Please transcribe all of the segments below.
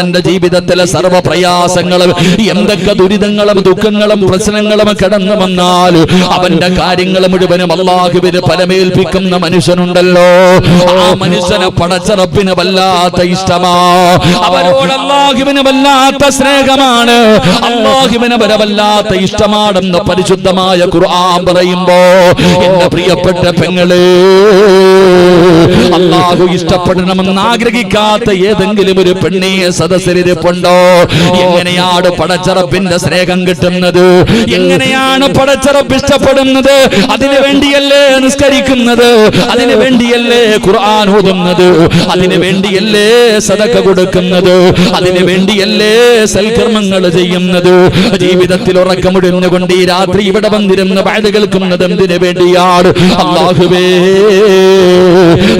തന്റെ ജീവിതത്തിലെ സർവ്വ പ്രയാസങ്ങളും എന്തൊക്കെ ദുരിതങ്ങളും ദുഃഖങ്ങളും പ്രശ്നങ്ങളും കടന്നു വന്നാൽ അവന്റെ കാര്യങ്ങൾ മുഴുവനും അല്ലാഹുവിന് ഫലമേൽപ്പിക്കുന്ന മനുഷ്യനുണ്ടല്ലോ, ആ മനുഷ്യനെ പടച്ച റബ്ബിന് വല്ലാത്ത ഇഷ്ടമാ, അവരോട് അല്ലാഹുവിന് വല്ലാത്ത സ്നേഹമാണ്, അല്ലാഹുവിന് വല്ലാത്ത ഇഷ്ടമാണെന്ന് പരിശുദ്ധമായ ഖുർആൻ പറയുമ്പോ എന്റെ പ്രിയപ്പെട്ട പെങ്ങളെ, അല്ലാഹു ഇഷ്ടപ്പെടണമെന്ന് ആഗ്രഹിക്കാത്ത ഏതെങ്കിലും ഒരു പെണ്ണിയെ സദസ്സിലിരിപ്പുണ്ടോ? എങ്ങനെയാണ് പടച്ചറപ്പിന്റെ സ്നേഹം കിട്ടുന്നത്? എങ്ങനെയാണ് പടച്ചറപ്പ് ഇഷ്ടപ്പെടുന്നത്? അതിനു വേണ്ടിയല്ലേ നിസ്കരിക്കുന്നത്, അതിനു വേണ്ടിയല്ലേ ഖുർആൻ ഓതുന്നത്, അതിനു വേണ്ടിയല്ലേ സദഖ കൊടുക്കുന്നത്, അതിനു വേണ്ടിയല്ലേ സൽക്കർമ്മങ്ങൾ ചെയ്യുന്നത്? ജീവിതത്തിൽ ഉറക്കമുടിഞ്ഞുകൊണ്ട് ഈ രാത്രി ഇവിടെ വന്നിരുന്ന് വഅദ് കേൾക്കുന്നത് എന്തിനു വേണ്ടിയാണ്? അല്ലാഹുവേ,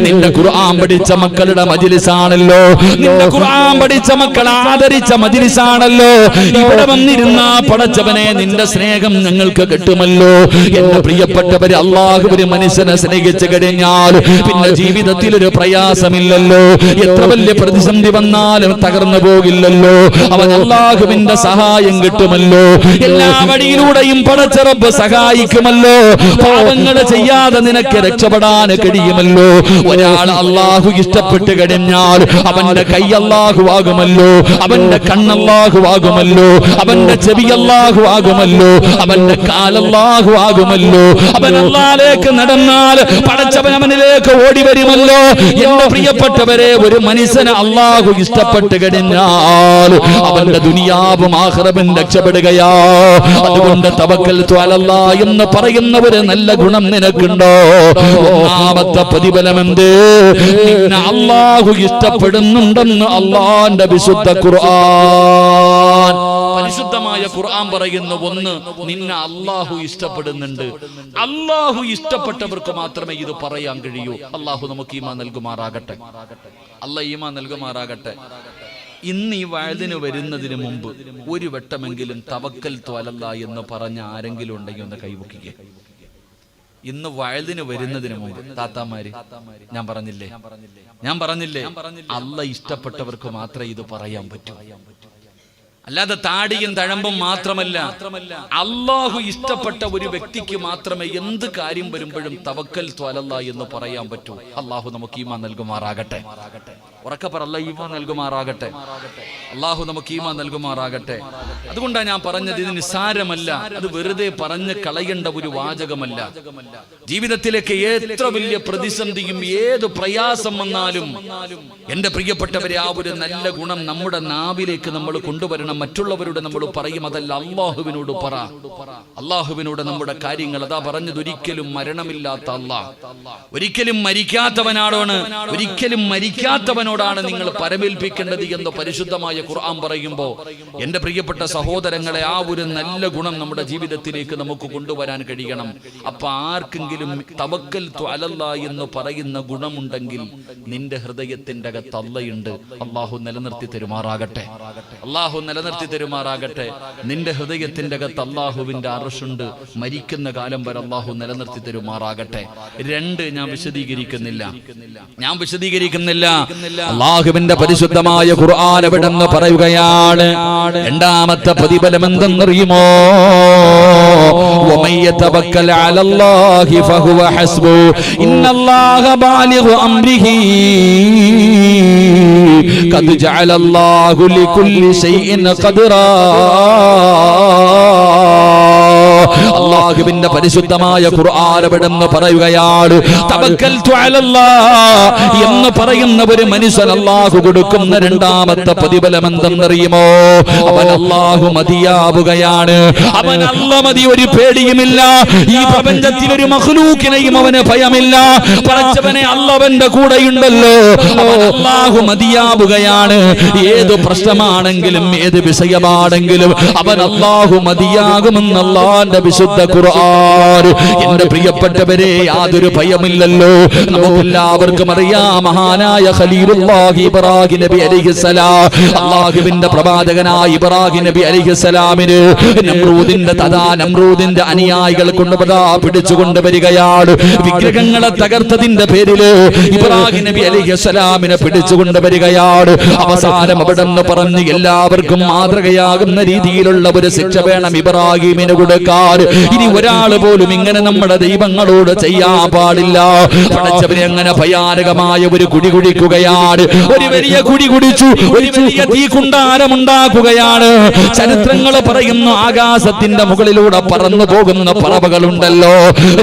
നിന്റെ ഖുർആൻ പഠിച്ച മക്കളുടെ മജ്ലിസാണല്ലോ, നിന്റെ ഖുർആൻ പഠിച്ച മക്കൾ ആദരിച്ച മജ്ലിസാണല്ലോ, ഇവിടെ വന്നിരുന്ന പടച്ചവനെ നിന്റെ സ്നേഹം ഞങ്ങൾക്ക് കിട്ടുമല്ലോ. എന്റെ പ്രിയപ്പെട്ടവര്, അല്ലാഹു ഒരു മനുഷ്യനെ സ്നേഹിച്ചു കഴിഞ്ഞാൽ പിന്നെ ജീവിതത്തിൽ ഒരു പ്രയാസമില്ലല്ലോ, എത്ര വലിയ പ്രതിസന്ധി വന്നാലും തകർന്നു പോകില്ലല്ലോ, അവൻ അല്ലാഹുവിന്റെ സഹായം കിട്ടുമല്ലോ, എല്ലാ വഴിയിലൂടെയും പടച്ച റബ്ബ് സഹായിക്കുമല്ലോ, പാപങ്ങൾ ചെയ്യാതെ നിനക്ക് രക്ഷപ്പെടാൻ കഴിയുമല്ലോ. ഒരാൾ അല്ലാഹു ഇഷ്ടപ്പെട്ട് കഴിഞ്ഞാൽ അവന്റെ കൈ അല്ലാഹു ആകുമല്ലോ, അവന്റെ കണ്ണല്ലാഹു ആകുമല്ലോ, അവന്റെ ചെവി അല്ലാഹു ആകുമല്ലോ, അവന്റെ കാലല്ലാഹു ആകുമല്ലോ, അവൻ അല്ലാഹുവിലേക്ക് നടന്നാൽ പടച്ചവൻ അവനിലേക്ക് ഓടി വരുമല്ലോ. എന്റെ പ്രിയപ്പെട്ടവരെ, ഒരു മനുഷ്യനെ അല്ലാഹു ഇഷ്ടപ്പെട്ട് കഴിഞ്ഞാൽ അവന്റെ ദുനിയാവും ആഖിറവും രക്ഷപ്പെടുകയാ. അതുകൊണ്ട് തവക്കൽതു അലല്ലാഹ് എന്ന് പറയുന്ന ഒരു നല്ല ഗുണം നിനക്കുണ്ടോ? ഒന്നാമത്തെ പ്രതിഫലം എന്ത്? നിന്നെ അല്ലാഹു ഇഷ്ടപ്പെടുന്നുണ്ടെന്ന് അല്ലാഹുവിന്റെ വിശുദ്ധ ഖുർആൻ, പരിശുദ്ധമായ ഖുർആൻ പറയുന്നു. ഒന്ന്, നിന്നെ അല്ലാഹു ഇഷ്ടപ്പെടുന്നുണ്ട്. അല്ലാഹു ഇഷ്ടപ്പെട്ടവർക്ക് മാത്രമേ ഇത് പറയാൻ കഴിയൂ. അല്ലാഹു നമുക്ക് ഈമാൻ നൽകുമാറാകട്ടെ, അല്ലാഹ് ഈമാൻ നൽകുമാറാകട്ടെ. ഇന്ന് ഈ വഅദിന് വരുന്നതിന് മുമ്പ് ഒരു വട്ടമെങ്കിലും തവക്കൽതു അലല്ലാഹ് എന്ന് പറഞ്ഞ ആരെങ്കിലും ഉണ്ടെങ്കിൽ ഒന്ന് കൈവക്കുക. ഇന്ന് വഅദിന് വരുന്നതിന് മുമ്പ് താത്താമാര്, ഞാൻ പറഞ്ഞില്ലേ അല്ലാഹ് ഇഷ്ടപ്പെട്ടവർക്ക് മാത്രമേ ഇത് പറയാൻ പറ്റൂ. അല്ലാതെ താടിയും തഴമ്പും മാത്രമല്ല, അല്ലാഹു ഇഷ്ടപ്പെട്ട ഒരു വ്യക്തിക്ക് മാത്രമേ എന്ത് കാര്യം വരുമ്പോഴും തവക്കൽതു അലല്ലാഹ് എന്ന് പറയാൻ പറ്റൂ. അല്ലാഹു നമുക്ക് ഈമാൻ നൽകുമാറാകട്ടെ. ഉറക്കെ പറ, അല്ലാഹു ഈമാൻ നൽകുമാറാകട്ടെ, അല്ലാഹു നമുക്ക് ഈമാൻ നൽകുമാറാകട്ടെ. അതുകൊണ്ടാണ് ഞാൻ പറഞ്ഞത്, ഇത് നിസ്സാരമല്ല, അത് വെറുതെ പറഞ്ഞ് കളയേണ്ട ഒരു വാചകമല്ല. ജീവിതത്തിലേക്ക് എത്ര വലിയ പ്രതിസന്ധിയും ഏത് പ്രയാസം വന്നാലും എന്റെ പ്രിയപ്പെട്ടവരെ, ആ ഒരു നല്ല ഗുണം നമ്മുടെ നാവിലേക്ക് നമ്മൾ കൊണ്ടുവരണം. മറ്റുള്ളവരോട് നമ്മൾ പറയും, അതല്ല അല്ലാഹുവിനോട് പറ, അല്ലാഹുവിനോട് നമ്മുടെ കാര്യങ്ങൾ. അതാ പറഞ്ഞത്, ഒരിക്കലും മരണമില്ലാത്ത അല്ലാഹ്, ഒരിക്കലും മരിക്കാത്തവനോടാണ് നിങ്ങൾ പരമേൽപ്പിക്കേണ്ടത് എന്ന് പരിശുദ്ധമായ ഖുർആൻ പറയുമ്പോൾ എന്റെ പ്രിയപ്പെട്ട സഹോദരങ്ങളെ, ആ ഒരു നല്ല ഗുണം നമ്മുടെ ജീവിതത്തിലേക്ക് നമുക്ക് കൊണ്ടുവരാൻ കഴിയണം. അപ്പൊ ആർക്കെങ്കിലും തവക്കൽതു അലല്ലാഹ് എന്ന് പറയുന്ന ഗുണമുണ്ടെങ്കിൽ നിന്റെ ഹൃദയത്തിന്റെ അകത്ത് അല്ലാഹുണ്ട്. അല്ലാഹു നിലനിർത്തി തരുമാറാകട്ടെ, അല്ലാഹു നിലനിർത്തി തരുമാറാകട്ടെ. നിന്റെ ഹൃദയത്തിന്റെ അകത്ത് അല്ലാഹുവിന്റെ അർശുണ്ട്. മരിക്കുന്ന കാലം വരെ അല്ലാഹു നിലനിർത്തി തരുമാറാകട്ടെ. രണ്ട്, ഞാൻ വിശദീകരിക്കുന്നില്ല. അല്ലാഹുവിന്റെ പരിശുദ്ധമായ ഖുർആൻ എവിടെന്ന് പറയുകയാണ്. രണ്ടാമത്തെ പ്രതിഫലം എന്തെന്നറിയുമോ? വമൻ യതവക്കൽ അലല്ലാഹി ഫഹുവ ഹസ്ബു ഇന്നല്ലാഹ ബാലിഗു അംരിഹി ഖദ് ജഅലല്ലാഹു ലികുല്ലി ശൈഇൻ ഖദറാ. അല്ലാഹുവിന്റെ പരിശുദ്ധമായ ഖുർആൻ എവിടെന്ന് പറയുകയാണ്, തവക്കൽതു അലല്ലാഹ് എന്ന് പറയുന്ന ഒരു മനുഷ്യൻ അല്ലാഹു കൊടുക്കുന്ന രണ്ടാമത്തെ പ്രതിഫലം എന്തെന്നറിയുമോ? അവൻ അല്ലാഹു മതിയാവുകയാണ്. അവൻ അല്ലാഹ് മതി, ഒരു പേടിയുമില്ല. ഈ പ്രപഞ്ചത്തിൽ ഒരു മഖ്ലൂക്കിനെയും അവന് ഭയമില്ല. പടച്ചവനെ, അല്ലാഹുവിന്റെ കൂടെയുണ്ടല്ലോ. അവൻ അല്ലാഹു മതിയാവുകയാണ്. ഏത് പ്രശ്നമാണെങ്കിലും ഏത് വിഷയമാണെങ്കിലും അവൻ അല്ലാഹു മതിയാകുമെന്ന് അല്ലാഹുവിന്റെ വിശുദ്ധ ഖുർആൻ. എന്റെ പ്രിയപ്പെട്ടവരെ, യാതൊരു ഭയമില്ലല്ലോ. നമുക്കെല്ലാവർക്കും അറിയാം, മഹാനായ ഖലീലുല്ലാഹി ഇബ്രാഹിം നബി അലൈഹിസ്സലാം, അല്ലാഹുവിന്റെ പ്രവാചകനായ ഇബ്രാഹിം നബി അലൈഹിസ്സലാമിന് നമ്രൂദിന്റെ അനുയായികൾ കൊണ്ടുപതാ പിടിച്ചുകൊണ്ട് വരികയാണ്. വിഗ്രഹങ്ങളെ തകർത്തതിന്റെ പേരില് ഇബ്രാഹിം നബി അലൈഹിസ്സലാമിനെ പിടിച്ചുകൊണ്ട് വരികയാണ്. അവസാനം അവിടെ നിന്ന് പറഞ്ഞ് എല്ലാവർക്കും മാതൃകയാകുന്ന രീതിയിലുള്ള ഒരു ശിക്ഷ വേണം ഇബ്രാഹിമിന് കൊടുക്കാൻ. ഇനി ഒരാൾ പോലും ഇങ്ങനെ നമ്മുടെ ദൈവങ്ങളോട് ചെയ്യാൻ പാടില്ല. പടച്ചവനെ അങ്ങനെ ഭയാനകമായ ഒരു കുടി കുടിക്കുകയാണ്. ഒരു വലിയ കുടി കുടിച്ചു, ഒരു വലിയ തീക്കുണ്ടാരം ഉണ്ടാക്കുകയാണ്. ചരിത്രങ്ങൾ പറയുന്നു, ആകാശത്തിന്റെ മുകളിലൂടെ പറന്നു പോകുന്ന പറവകളുണ്ടല്ലോ,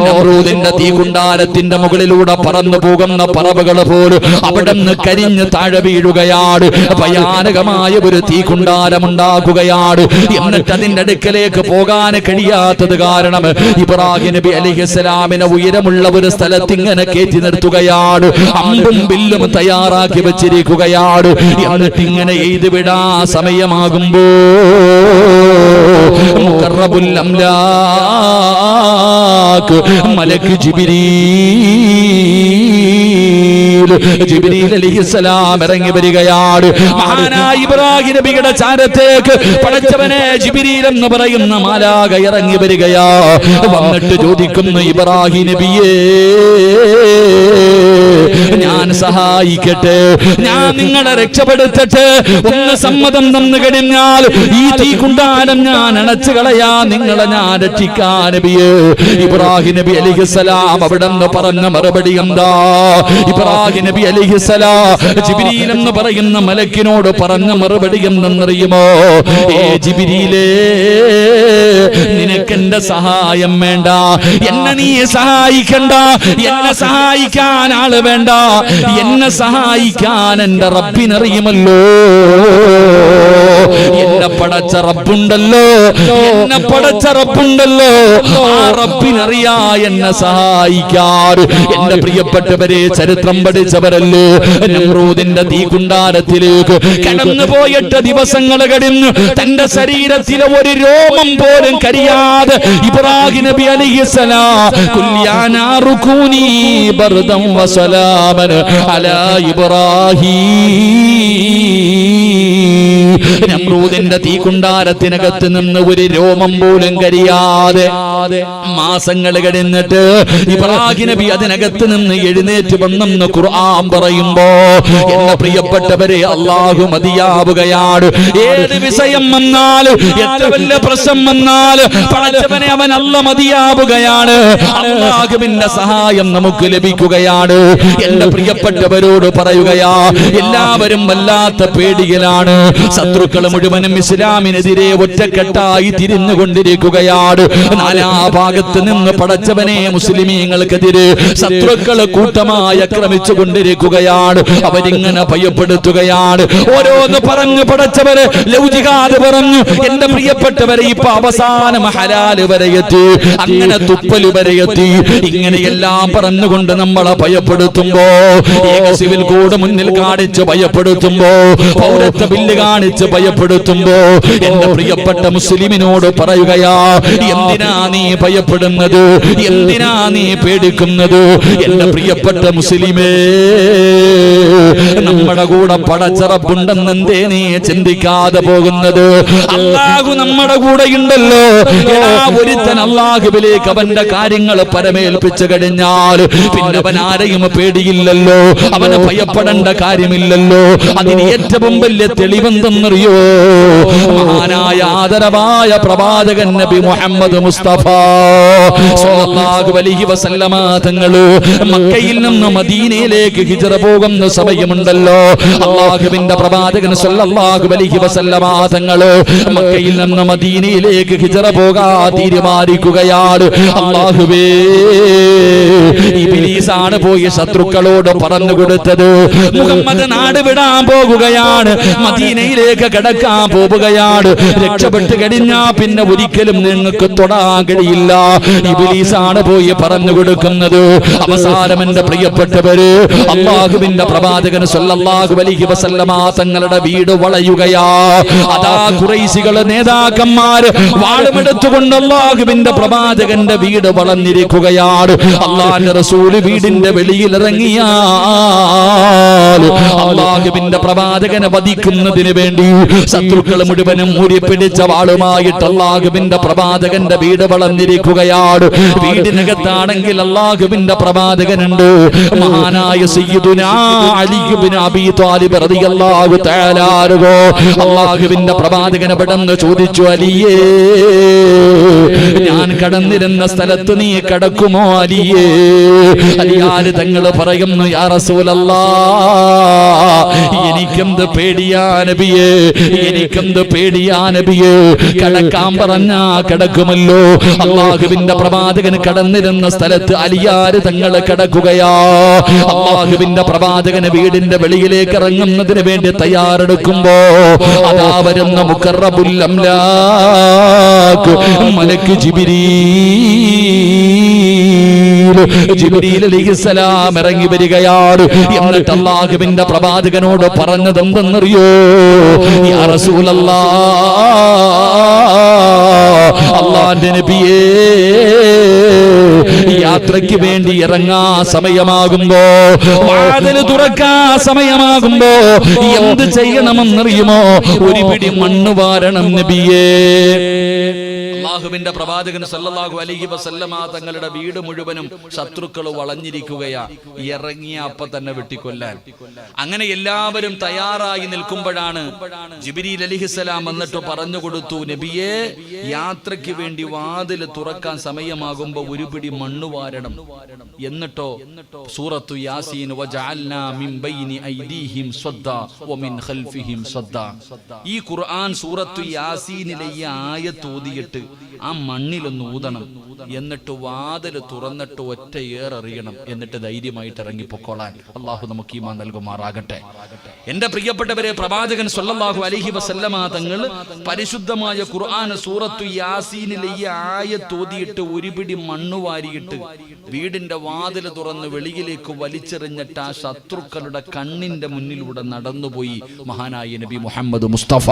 നമ്രൂദിന്റെ തീക്കുണ്ടാരത്തിന്റെ മുകളിലൂടെ പറന്നു പോകുന്ന പറവകൾ പോലും അവിടെ നിന്ന് കരിഞ്ഞ് താഴെ വീഴുകയാണ്. ഭയാനകമായ ഒരു തീക്കുണ്ടാരം ഉണ്ടാക്കുകയാണ്. എന്നിട്ട് അതിന്റെ അടുക്കലേക്ക് പോകാൻ കഴിയാത്തത് കാരണം ഇബ്രാഹിം നബി അലൈഹിസ്സലാമിനെ ഉയരമുള്ള ഒരു സ്ഥലത്ത് ഇങ്ങനെ കയറ്റി നിർത്തുകയാണ്. അമ്പും ബില്ലും തയ്യാറാക്കി വെച്ചിരിക്കുകയാണ്. എന്നിട്ട് ഇങ്ങനെ എഴുതി വിടാ സമയമാകുമ്പോ മുഖറബുൽ അംലാക്ക് മലക്ക് ജിബ്രീൽ അലൈഹിസ്സലാം ഇറങ്ങി വരികയാണ്. മഹാനായ ഇബ്രാഹിം നബിയുടെ ചാരത്തേക്ക് പടച്ചവനെ ജിബ്രീൽ എന്ന് പറയുന്ന മാലാഖ ഇറങ്ങി വരികയാ. വന്നിട്ട് ചോദിക്കുന്നു, ഇബ്രാഹിം നബിയേ, ഞാൻ സഹായിക്കട്ടെ, ഞാൻ നിങ്ങളെ രക്ഷപ്പെടുത്തട്ടെ. ഒന്ന് സമ്മതം തന്നു കഴിഞ്ഞാൽ ഈ തീക്കുണ്ടാരം ഞാൻ അണച്ചു കളയാ, നിങ്ങളെ ഞാൻ രക്ഷിക്കാൻ നബിയേ. ഇബ്രാഹിം നബി അലൈഹിസ്സലാം അവിടെ നിന്ന് പറഞ്ഞ മറുപടി എന്താ? ഇബ്രാഹിം നബി അലൈഹിസ്സലാം ജിബ്രീൽ എന്ന് പറയുന്ന മലക്കിനോട് പറഞ്ഞ മറുപടി എന്തെന്നറിയുമോ? ഏ ജിബ്രീലേ, നിനക്കെന്റെ സഹായം വേണ്ട, എന്നെ നീ സഹായിക്കണ്ട, എന്നെ സഹായിക്കാൻ ആള് വേണ്ട, എന്നെ സഹായിക്കാൻ എന്റെ റബ്ബിനറിയുമല്ലോ. എന്നെ പടച്ച റബ്ബുണ്ടല്ലോ, എന്നെ പടച്ച റബ്ബുണ്ടല്ലോ, ആ റബ്ബിനറിയാ എന്നെ സഹായിക്കാൻ. എന്റെ പ്രിയപ്പെട്ടവരെ, ചരിത്രം പഠിച്ചവരല്ലേ, നമ്രൂദിന്റെ തീക്കുണ്ടാരത്തിലേക്ക് കടന്നു പോയിട്ട് ദിവസങ്ങൾ കഴിഞ്ഞു. തന്റെ ശരീരത്തിലെ ഒരു രോമം പോലും കരിയാതെ ഇബ്രാഹിം നബി അലൈഹിസ്സലാം കുല്യാനാറുകൂനി ബർദം വസലാമൻ അലാ ഇബ്രാഹിം. നമ്രൂദിന്റെ തീക്കുണ്ടാരത്തിനകത്ത് നിന്ന് ഒരു രോമം പോലും കരിയാതെ മാസങ്ങൾ കഴിഞ്ഞിട്ട് ഇബ്രാഹിം നബി അതിനകത്ത് നിന്ന് എഴുന്നേറ്റ് വന്നെന്ന് ഖുർആൻ പറയുമ്പോ, എന്റെ പ്രിയപ്പെട്ടവരെ, അല്ലാഹു മതിയാവുകയാണ്. ഏത് വിഷയം വന്നാലും, എത്ര വലിയ പ്രശ്നം വന്നാലും പടച്ചവനെ അവൻ അല്ല മതിയാവുകയാണ്. അല്ലാഹുവിന്റെ സഹായം നമുക്ക് ലഭിക്കുകയാണ്. എന്റെ പ്രിയപ്പെട്ടവരോട് പറയുകയാ, എല്ലാവരും വല്ലാത്ത പേടിയിലാണ്. ശത്രുക്കൾ മുഴുവനും ഇസ്ലാമിനെതിരെ ഒറ്റക്കെട്ടായി തിരിഞ്ഞുകൊണ്ടിരിക്കുകയാണ്. നാനാഭാഗത്ത് നിന്ന് പടച്ചവനെ മുസ്ലിമീങ്ങൾക്കെതിരെ ശത്രുക്കൾ കൂട്ടമായി ആക്രമിച്ചു കൊണ്ടിരിക്കുകയാണ്. അവരിങ്ങനെ ഭയപ്പെടുത്തുകയാണ്. ഓരോന്ന് പറഞ്ഞു പടച്ചവര് ലൗജികാത് പറഞ്ഞു. എന്റെ പ്രിയപ്പെട്ടവരെ, ഇപ്പൊ അവസാനം ഹലാല് വരെ എത്തി, അങ്ങനെ തുപ്പല് വരെ എത്തി. ഇങ്ങനെയെല്ലാം പറഞ്ഞുകൊണ്ട് നമ്മളെ ഭയപ്പെടുത്തുമ്പോ, ഏക സിവിൽ കോഡ് മുന്നിൽ കാണിച്ച് ഭയപ്പെടുത്തുമ്പോ, പൗരത്വ ബില്ല് കാണിച്ച് ഭയപ്പെടുത്തുമ്പോ, എന്റെ പ്രിയപ്പെട്ട മുസ്ലിമിനോട് പറയുകയാ, എന്തിനാ നീ ഭയപ്പെടുന്നത്? എന്തിനാ നീ പേടിക്കുന്നത്? എന്റെ പ്രിയപ്പെട്ട മുസ്ലിമേ, നമ്മുടെ കൂടെ പടച്ച റബ്ബുണ്ടെന്ന് എന്തേ നീ ചിന്തിക്കാതെ പോകുന്നത്? അല്ലാഹു നമ്മുടെ കൂടെ ഉണ്ടല്ലോ. ഒരുത്തൻ അല്ലാഹുവിലേക്ക് അവന്റെ കാര്യങ്ങൾ പരമേൽപ്പിച്ചു കഴിഞ്ഞാൽ പിന്നെ അവൻ ആരെയും പേടിയില്ലല്ലോ, അവന് ഭയപ്പെടേണ്ട കാര്യമില്ലല്ലോ. അതിന് ഏറ്റവും വലിയ തെളിവെന്തെന്നറിയോ? മഹാനായ ആദരവായ പ്രവാചകൻ നബി മുഹമ്മദ് മുസ്തഫ സ്വല്ലല്ലാഹു അലൈഹി വസല്ലമ തങ്ങള് മക്കയിൽ നിന്ന് മദീനയിലേക്ക് ഹിജ്റ പോകുന്ന സമയമുണ്ടല്ലോ. അല്ലാഹുവിന്റെ പ്രവാചകൻ സ്വല്ലല്ലാഹു അലൈഹി വസല്ലമ തങ്ങള് മക്കയിൽ നിന്ന് മദീനയിലേക്ക് ഹിജ്റ പോകാൻ തീരുമാനിക്കുകയാണ്. അല്ലാഹുവേ, ഇബ്ലീസാണ് പോയി ശത്രുക്കളോട് പറഞ്ഞു കൊടുത്തത്, മുഹമ്മദ് നാട് വിടാൻ പോകുകയാണ്, മദീനയിലേക്ക് കിടക്കാൻ പോവുകയാണ്. രക്ഷപ്പെട്ട് കഴിഞ്ഞാ പിന്നെ ഒരിക്കലും നിങ്ങൾക്ക് തൊടാൻ കഴിയില്ല. ഇബ്ലീസാണ് പോയി പറഞ്ഞു കൊടുക്കുന്നത്. അവസാനം എന്റെ പ്രിയപ്പെട്ടവര്, അല്ലാഹുവിന്റെ പ്രവാചകൻ സല്ലല്ലാഹു അലൈഹി വസല്ലമ തങ്ങളുടെ വീട് വളയുകയാ. അതാ ഖുറൈശികളെ നേതാക്കന്മാര് വാളുമെടുത്തുകൊണ്ട് അല്ലാഹുവിന്റെ പ്രവാചകന്റെ വീട് വളഞ്ഞിരിക്കുകയാണ്. അല്ലാഹുവിന്റെ റസൂൽ വീടിന്റെ വെളിയിൽ ഇറങ്ങിയാൽ അല്ലാഹുവിന്റെ പ്രവാചകനെ വധിക്കുന്നതിന് വേണ്ടി ശത്രുക്കൾ മുഴുവനും ഊരിപ്പിടിച്ച വാളുമായിട്ട് അല്ലാഹുവിന്റെ പ്രവാചകന്റെ വീട് വളഞ്ഞിരിക്കുകയാണ്. വീടിനകത്താണെങ്കിൽ അല്ലാഹുവിന്റെ പ്രവാചകനുണ്ട്. മഹാനായ സയ്യിദുനാ അലി ഇബ്നു അബീ ത്വാലിബ് റളിയല്ലാഹു തആല അൻഹു അല്ലാഹുവിന്റെ പ്രവാചകനെ പെട്ടെന്ന് ചോദിച്ചു, അലിയേ, ഞാൻ കടന്നിരുന്ന സ്ഥലത്ത് നീ കടക്കുമോ അലിയേ? അലിയാര് തങ്ങൾ പറയുന്നു, യാ റസൂലല്ലാഹ്, എനിക്കെന്ത് പേടിയാ നബിയേ, എനിക്കെന്ത് പേടിയാ നബിയേ. കടക്കാൻ പറഞ്ഞാ കടക്കുമല്ലോ. അല്ലാഹുവിന്റെ പ്രവാചകൻ കടന്നിരുന്ന സ്ഥലത്ത് അലിയാര് തങ്ങൾ കടക്കുകയാ. അല്ലാഹുവിന്റെ പ്രവാചകന് വീടിന്റെ വെളിയിലേക്ക് ഇറങ്ങുന്നതിന് വേണ്ടി തയ്യാറെടുക്കുമ്പോ അതാ വരുന്ന മുഖറബുൽ അംലാക്ക് മലക്ക് ജിബ്രീൽ അലൈഹിസ്സലാം ഇറങ്ങി വരികയാണ്. എന്നിട്ട് അല്ലാഹുവിന്റെ പ്രവാചകനോട് പറഞ്ഞത് എന്തെന്നറിയോ? യാ റസൂലല്ലാഹ്, അല്ലാഹുവിന്റെ നബിയേ, യാത്രയ്ക്ക് വേണ്ടി ഇറങ്ങാ സമയമാകുമ്പോ, വാതിൽ തുറക്കാ സമയമാകുമ്പോ എന്ത് ചെയ്യണമെന്നറിയുമോ? ഒരു പിടി മണ്ണ് വാരണം നബിയേ. അല്ലാഹുവിന്റെ പ്രവാചകൻ സല്ലല്ലാഹു അലൈഹി വസല്ലമ തങ്ങളുടെ വീട് മുഴുവനും ശത്രുക്കൾ വളഞ്ഞിരിക്കുകയാ. ഇറങ്ങിയ അപ്പ തന്നെ വെട്ടിക്കൊല്ലാൻ. അങ്ങനെ എല്ലാവരും തയ്യാറായി നിൽക്കുമ്പോഴാണ് ജിബ്രീൽ അലൈഹിസ്സലാം വന്നിട്ട് പറഞ്ഞു കൊടുത്തു, നബിയേ, യാത്രയ്ക്ക് വേണ്ടി വാതിൽ തുറക്കാൻ സമയമാകുമ്പോ ഒരു പിടി മണ്ണ് വാരണം. എന്നിട്ടോ സൂറത്തു യാസീൻ, വജഅൽനാ മിൻ ബൈനി ഐദീഹിം സ്വദ്ദാ വമിൻ ഖൽഫിഹിം സ്വദ്ദാ. ഈ ഖുർആൻ സൂറത്തു യാസീനിലെ ഈ ആയത്ത് ഓതിയിട്ട് ആ മണ്ണിലൊന്ന് ഊതണം. എന്നിട്ട് വാതിൽ തുറന്നിട്ട് ഒറ്റ ഏറെറിയണം. എന്നിട്ട് ധൈര്യമായിട്ട് ഇറങ്ങിപ്പൊക്കോളാൻ അള്ളാഹു നമുക്ക് ഈമാൻ നൽകുമാറാകട്ടെ. എന്റെ പ്രിയപ്പെട്ടവരെ, പ്രവാചകൻ സല്ലല്ലാഹു അലൈഹി വസല്ലമ തങ്ങൾ പരിശുദ്ധമായ ഖുർആൻ സൂറത്തു യാസീനിലെ ഈ ആയത്ത് ഓതിയിട്ട് ഒരു പിടി മണ്ണ് വാരിയിട്ട് വീടിന്റെ വാതിൽ തുറന്ന് വെളിയിലേക്ക് വലിച്ചെറിഞ്ഞിട്ട് ആ ശത്രുക്കളുടെ കണ്ണിന്റെ മുന്നിലൂടെ നടന്നുപോയി മഹാനായ നബി മുഹമ്മദ് മുസ്തഫ.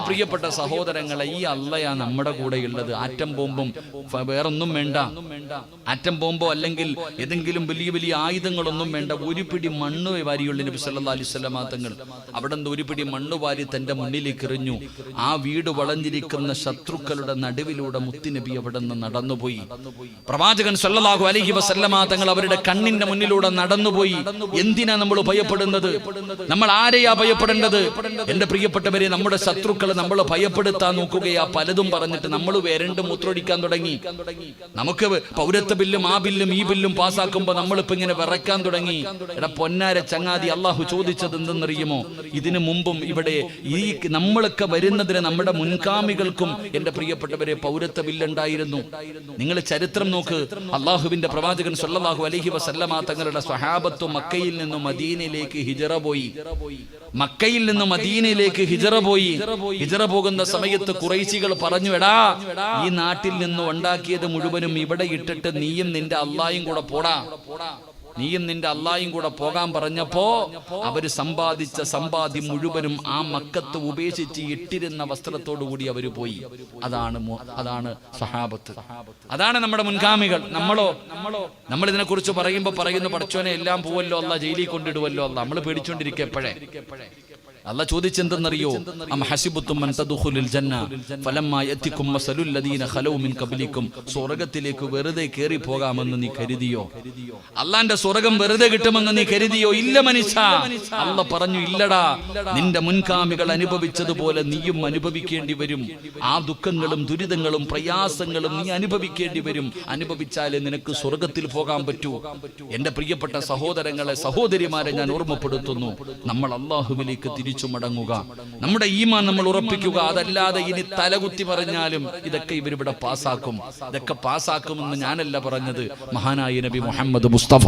പ്രിയപ്പെട്ട സഹോദരങ്ങളെ, ഈ അള്ളയാ നമ്മുടെ കൂടെയുള്ളത്. ആറ്റം ബോംബും വേറൊന്നും വേണ്ട. ആറ്റം ബോംബോ അല്ലെങ്കിൽ ഏതെങ്കിലും വലിയ വലിയ ആയുധങ്ങളൊന്നും വേണ്ട. ഒരു പിടി മണ്ണ് വാരിയുള്ള നബി സല്ലല്ലാഹു അലൈഹി വസല്ലമ തങ്ങൾ അവിടെ നിന്ന് ഒരു പിടി മണ്ണ് വാരി തന്റെ മുന്നിലേക്ക് എറിഞ്ഞു. ആ വീട് വളഞ്ഞിരിക്കുന്ന ശത്രുക്കളുടെ നടുവിലൂടെ മുത്തുനബി അവിടെ നിന്ന് നടന്നുപോയി. പ്രവാചകൻ സല്ലല്ലാഹു അലൈഹി വസല്ലമ തങ്ങൾ അവരുടെ കണ്ണിന്റെ മുന്നിലൂടെ നടന്നുപോയി. എന്തിനാ നമ്മൾ ഭയപ്പെടുന്നത്? നമ്മൾ ആരെയാ ഭയപ്പെടേണ്ടത്? എന്റെ പ്രിയപ്പെട്ടവരെ, നമ്മുടെ ശത്രുക്കൾ നമ്മൾ ഭയപ്പെടുത്താൻ നോക്കുകയാ. പലതും പറഞ്ഞിട്ട് നമ്മൾ വരണ്ട് മൂത്രൊടിക്കാൻ തുടങ്ങി. നമുക്ക് പൗരത്വ ബില്ലും ആ ബില്ലും ഈ ബില്ലും പാസ്സാക്കുമ്പോ നമ്മളിപ്പോ ഇങ്ങനെ വിറക്കാൻ തുടങ്ങി. എടാ പൊന്നാര ചങ്ങാതി, അള്ളാഹു ചോദിച്ചത് എന്തെന്നറിയുമോ? ഇതിനു മുമ്പും ഇവിടെ ഈ നമ്മളൊക്കെ വരുന്നതിന് നമ്മുടെ മുൻഗാമികൾക്കും എന്റെ പ്രിയപ്പെട്ടവരെ പൗരത്വ ബില്ലുണ്ടായിരുന്നു. നിങ്ങൾ ചരിത്രം നോക്ക്. അള്ളാഹുവിന്റെ പ്രവാചകൻ സല്ലല്ലാഹു അലൈഹി വസല്ലമ തങ്ങളുടെ സ്വഹാബത്ത് മക്കയിൽ നിന്നും മദീനയിലേക്ക് ഹിജറ പോയി. മക്കയിൽ നിന്ന് മദീനയിലേക്ക് ഹിജറ പോയി. ഹിജറ പോകുന്ന സമയത്ത് ഖുറൈശികൾ പറഞ്ഞു, എടാ, ഈ നാട്ടിൽ നിന്ന് ഉണ്ടാക്കിയത് മുഴുവനും ഇവിടെ ഇട്ടിട്ട് നീയും നിന്റെ അള്ളായും കൂടെ പോടാ, നീയും നിന്റെ അള്ളായും കൂടെ പോകാൻ പറഞ്ഞപ്പോ അവര് സമ്പാദിച്ച സമ്പാദ്യം മുഴുവനും ആ മക്കത്ത് ഉപേക്ഷിച്ച് ഇട്ടിരുന്ന വസ്ത്രത്തോടു കൂടി അവര് പോയി. അതാണ് സഹാബത്ത്, അതാണ് നമ്മുടെ മുൻഗാമികൾ. നമ്മൾ ഇതിനെ കുറിച്ച് പറയുമ്പോ പറയുന്നു, പടച്ചോനെ എല്ലാം പോവല്ലോ അല്ല, ജയിലിൽ കൊണ്ടിടുവല്ലോ അല്ല. നമ്മൾ പേടിച്ചോണ്ടിരിക്കുക. എപ്പോഴേ അല്ല ചോദിച്ചെന്തെന്നറിയോ? അം ഹസിബുത്തും അൻ തദ്ഖുലുൽ ജന്ന ഫലമ്മാ യതികും മസലുൽ ലദീന ഖലൗ മിൻ ഖബ്ലികും. സ്വർഗ്ഗത്തിലേക്ക് വെറുതെ കേറി പോകാമെന്ന് നീ കരുതിയോ? അല്ലാഹുവിന്റെ സ്വർഗ്ഗം വെറുതെ കിട്ടുമെന്ന് നീ കരുതിയോ? ഇല്ല മനുഷ്യ. അല്ലാഹ് പറഞ്ഞു, ഇല്ലടാ, നിന്റെ മുൻഗാമികൾ അനുഭവിച്ചതുപോലെ നീയും അനുഭവിക്കേണ്ടി വരും. ആ ദുഃഖങ്ങളും ദുരിതങ്ങളും പ്രയാസങ്ങളും നീ അനുഭവിക്കേണ്ടി വരും. അനുഭവിച്ചാലേ നിനക്ക് സ്വർഗ്ഗത്തിൽ പോകാൻ പറ്റൂ. എന്റെ പ്രിയപ്പെട്ട സഹോദരങ്ങളെ, സഹോദരിമാരെ, ഞാൻ ഓർമ്മപ്പെടുത്തുന്നു, നമ്മൾ അല്ലാഹുവിലേക്ക് തിരിച്ചു ചോദിച്ചു മടങ്ങുക. നമ്മുടെ ഈമാൻ നമ്മൾ ഉറപ്പിക്കുക. അതല്ലാതെ ഇനി തലകുത്തി പറഞ്ഞാലും ഇതൊക്കെ ഇവരിവിടെ പാസ്സാക്കും, ഇതൊക്കെ പാസ്സാക്കുമെന്ന് ഞാനല്ല പറഞ്ഞത്, മഹാനായ നബി മുഹമ്മദ് മുസ്തഫ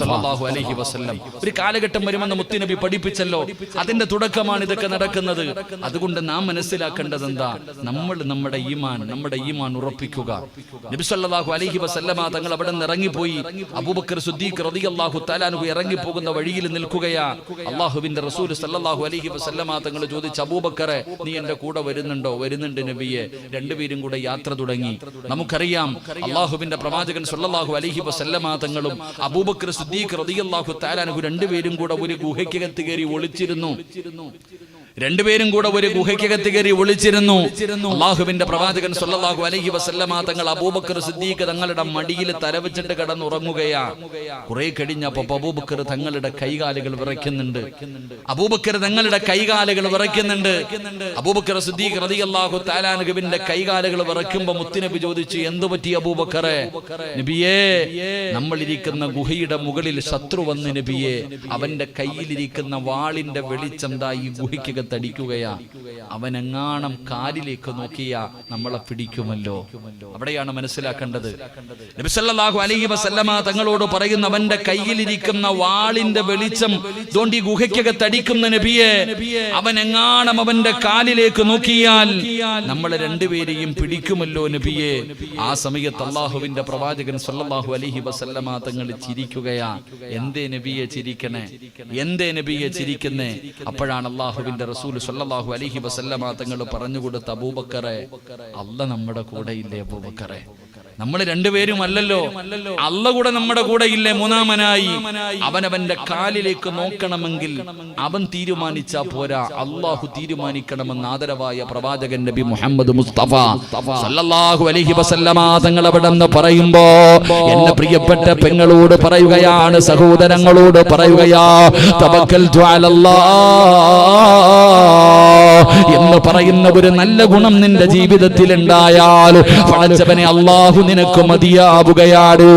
സല്ലല്ലാഹു അലൈഹി വസല്ലം. ഒരു കാലഘട്ടം വരുമെന്ന് മുത്തുനബി പഠിപ്പിച്ചല്ലോ. അതിന്റെ തുടക്കമാണ് ഇതൊക്കെ നടക്കുന്നത്. അതുകൊണ്ട് നാം മനസ്സിലാക്കേണ്ടത് എന്താ? നമ്മൾ നമ്മുടെ ഈമാൻ ഉറപ്പിക്കുക. നബി സല്ലല്ലാഹു അലൈഹി വസല്ലമ തങ്ങൾ അവിടെ നിന്ന് ഇറങ്ങിപ്പോയി. അബൂബക്കർ സിദ്ദീഖ് റളിയല്ലാഹു തആല അൻഹു ഇറങ്ങിപ്പോകുന്ന വഴിയിൽ നിൽക്കുകയാ. അല്ലാഹുവിന്റെ റസൂൽ സല്ലല്ലാഹു അലൈഹി വസല്ലമ തങ്ങൾ ചോദിച്ചു, അബൂബക്കറെ നീ എന്റെ കൂടെ വരുന്നുണ്ടോ? വരുന്നുണ്ട് നബിയെ. രണ്ടുപേരും കൂടെ യാത്ര തുടങ്ങി. നമുക്കറിയാം അല്ലാഹുവിന്റെ പ്രവാചകൻ സല്ലല്ലാഹു അലൈഹി വസല്ലമ തങ്ങളും അബൂബക്കർ സിദ്ദീഖ് റളിയല്ലാഹു തആല അൻഹു രണ്ടുപേരും കൂടെ ഒരു ഗുഹയ്ക്കകത്ത് കയറി ഒളിച്ചിരുന്നു. അല്ലാഹുവിന്റെ പ്രവാചകൻ സല്ലല്ലാഹു അലൈഹി വസല്ലമ തങ്ങൾ അബൂബക്കർ സിദ്ദീഖ് തങ്ങളുടെ മടിയിൽ തലവെച്ചിട്ട് കിടന്നുറങ്ങുകയാ. കുറെ കഴിഞ്ഞപ്പോ അബൂബക്കർ തങ്ങളുടെ കൈകാലുകൾ വിറയ്ക്കുന്നുണ്ട്. അബൂബക്കർ സിദ്ദീഖ് റളിയല്ലാഹു തആല അൻഹുവിന്റെ കൈകാലുകൾ വിറയ്ക്കുമ്പോൾ മുത്തുനബി ചോദിച്ചു, എന്തു പറ്റി അബൂബക്കറെ? നബിയേ, നമ്മൾ ഇരിക്കുന്ന ഗുഹയുടെ മുകളിൽ ശത്രു വന്ന് നബിയെ, അവന്റെ കയ്യിലിരിക്കുന്ന വാളിന്റെ വെളിച്ചം ദാ ഈ ഗുഹയ്ക്ക് തടിക്കുകയാ. അവനെങ്ങാണം കാലിലേക്ക് നോക്കിയ നമ്മളെ പിടിക്കുമല്ലോ. അവിടെയാണ് മനസ്സിലാക്കേണ്ടത്. നബി സല്ലല്ലാഹു അലൈഹി വസല്ലമ തങ്ങളോട് പറയുന്ന, അവന്റെ കയ്യിലിരിക്കുന്ന വാളിന്റെ വെളിച്ചം ദോണ്ടി ഗുഹയ്ക്കകത്ത് അടിക്കുന്ന നബിയെ, അവനെങ്ങാണം അവന്റെ കാലിലേക്ക് നോക്കിയാൽ നമ്മളെ രണ്ടുപേരെയും പിടിക്കുമല്ലോ നബിയെ. ആ സമയത്ത് അല്ലാഹുവിന്റെ പ്രവാചകൻ സല്ലല്ലാഹു അലൈഹി വസല്ലമ തങ്ങൾ ചിരിക്കുകയാ. എന്തേ നബിയെ ചിരിക്കണേ? എന്തേ നബിയെ ചിരിക്കുന്നേ? അപ്പോഴാണ് അല്ലാഹുവിന്റെ റസൂൽ സല്ലല്ലാഹു അലൈഹി വസല്ലമ തങ്ങൾ പറഞ്ഞു കൊടുത്ത, അബൂബക്കറെ, അല്ലാഹ് നമ്മുടെ കൂടെ ഇല്ലേ അബൂബക്കറെ? നമ്മൾ രണ്ടുപേരും അല്ലല്ലോ, അല്ലാഹ് കൂടെ നമ്മുടെ കൂടെ ഇല്ലേ? മൂന്നാമനായി അവനവന്റെ കാലിലേക്ക് നോക്കണമെങ്കിൽ അവൻ തീരുമാനിച്ചാ പോരാ, അല്ലാഹു തീരുമാനിക്കണമെന്ന് ആദരവായ പ്രവാചകൻ നബി മുഹമ്മദ് മുസ്തഫ സല്ലല്ലാഹു അലൈഹി വസല്ലമ തങ്ങൾ അവിടെ നിന്ന് പറയുമ്പോ എന്റെ പ്രിയപ്പെട്ട പെങ്ങളോട് പറയുകയാണ്, സഹോദരങ്ങളോട് പറയുകയാ, തവക്കൽതു അലല്ലാഹ് എന്ന് പറയുന്ന ഒരു നല്ല ഗുണം നിന്റെ ജീവിതത്തിൽ ഉണ്ടായാൽ പടച്ചവനെ അല്ലാഹു നിനക്ക് മതിയാവുകയാണ്.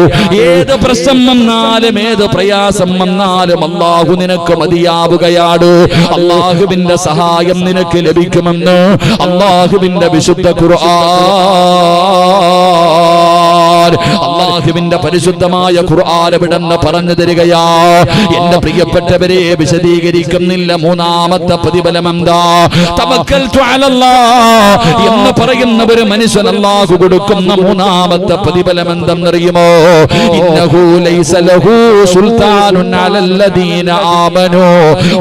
ഏത് പ്രശ്നം വന്നാലും ഏത് പ്രയാസം വന്നാലും അല്ലാഹു നിനക്ക് മതിയാവുകയാണ്. അല്ലാഹുവിന്റെ സഹായം നിനക്ക് ലഭിക്കുമെന്ന് അല്ലാഹുവിന്റെ വിശുദ്ധ ഖുർആൻ, അല്ലാഹുവിന്റെ പരിശുദ്ധമായ ഖുർആൻ വിടന്ന് പറഞ്ഞു തരികയാ. എന്റെ പ്രിയപ്പെട്ടവരെ, വിശദീകരിക്കുന്നില്ല. മൂന്നാമത്തെ പ്രതിഫലം എന്താ? തവക്കൽതു അലല്ലാഹ് എന്ന് പറയുന്ന ഒരു മനുഷ്യൻ അല്ലാഹു കൊടുക്കുന്ന മൂന്നാമത്തെ പ്രതിഫലം എന്തെന്നറിയുമോ? ഇന്നഹു ലൈസ ലഹു സുൽത്താനുൻ അലല്ലദീന ആമനൂ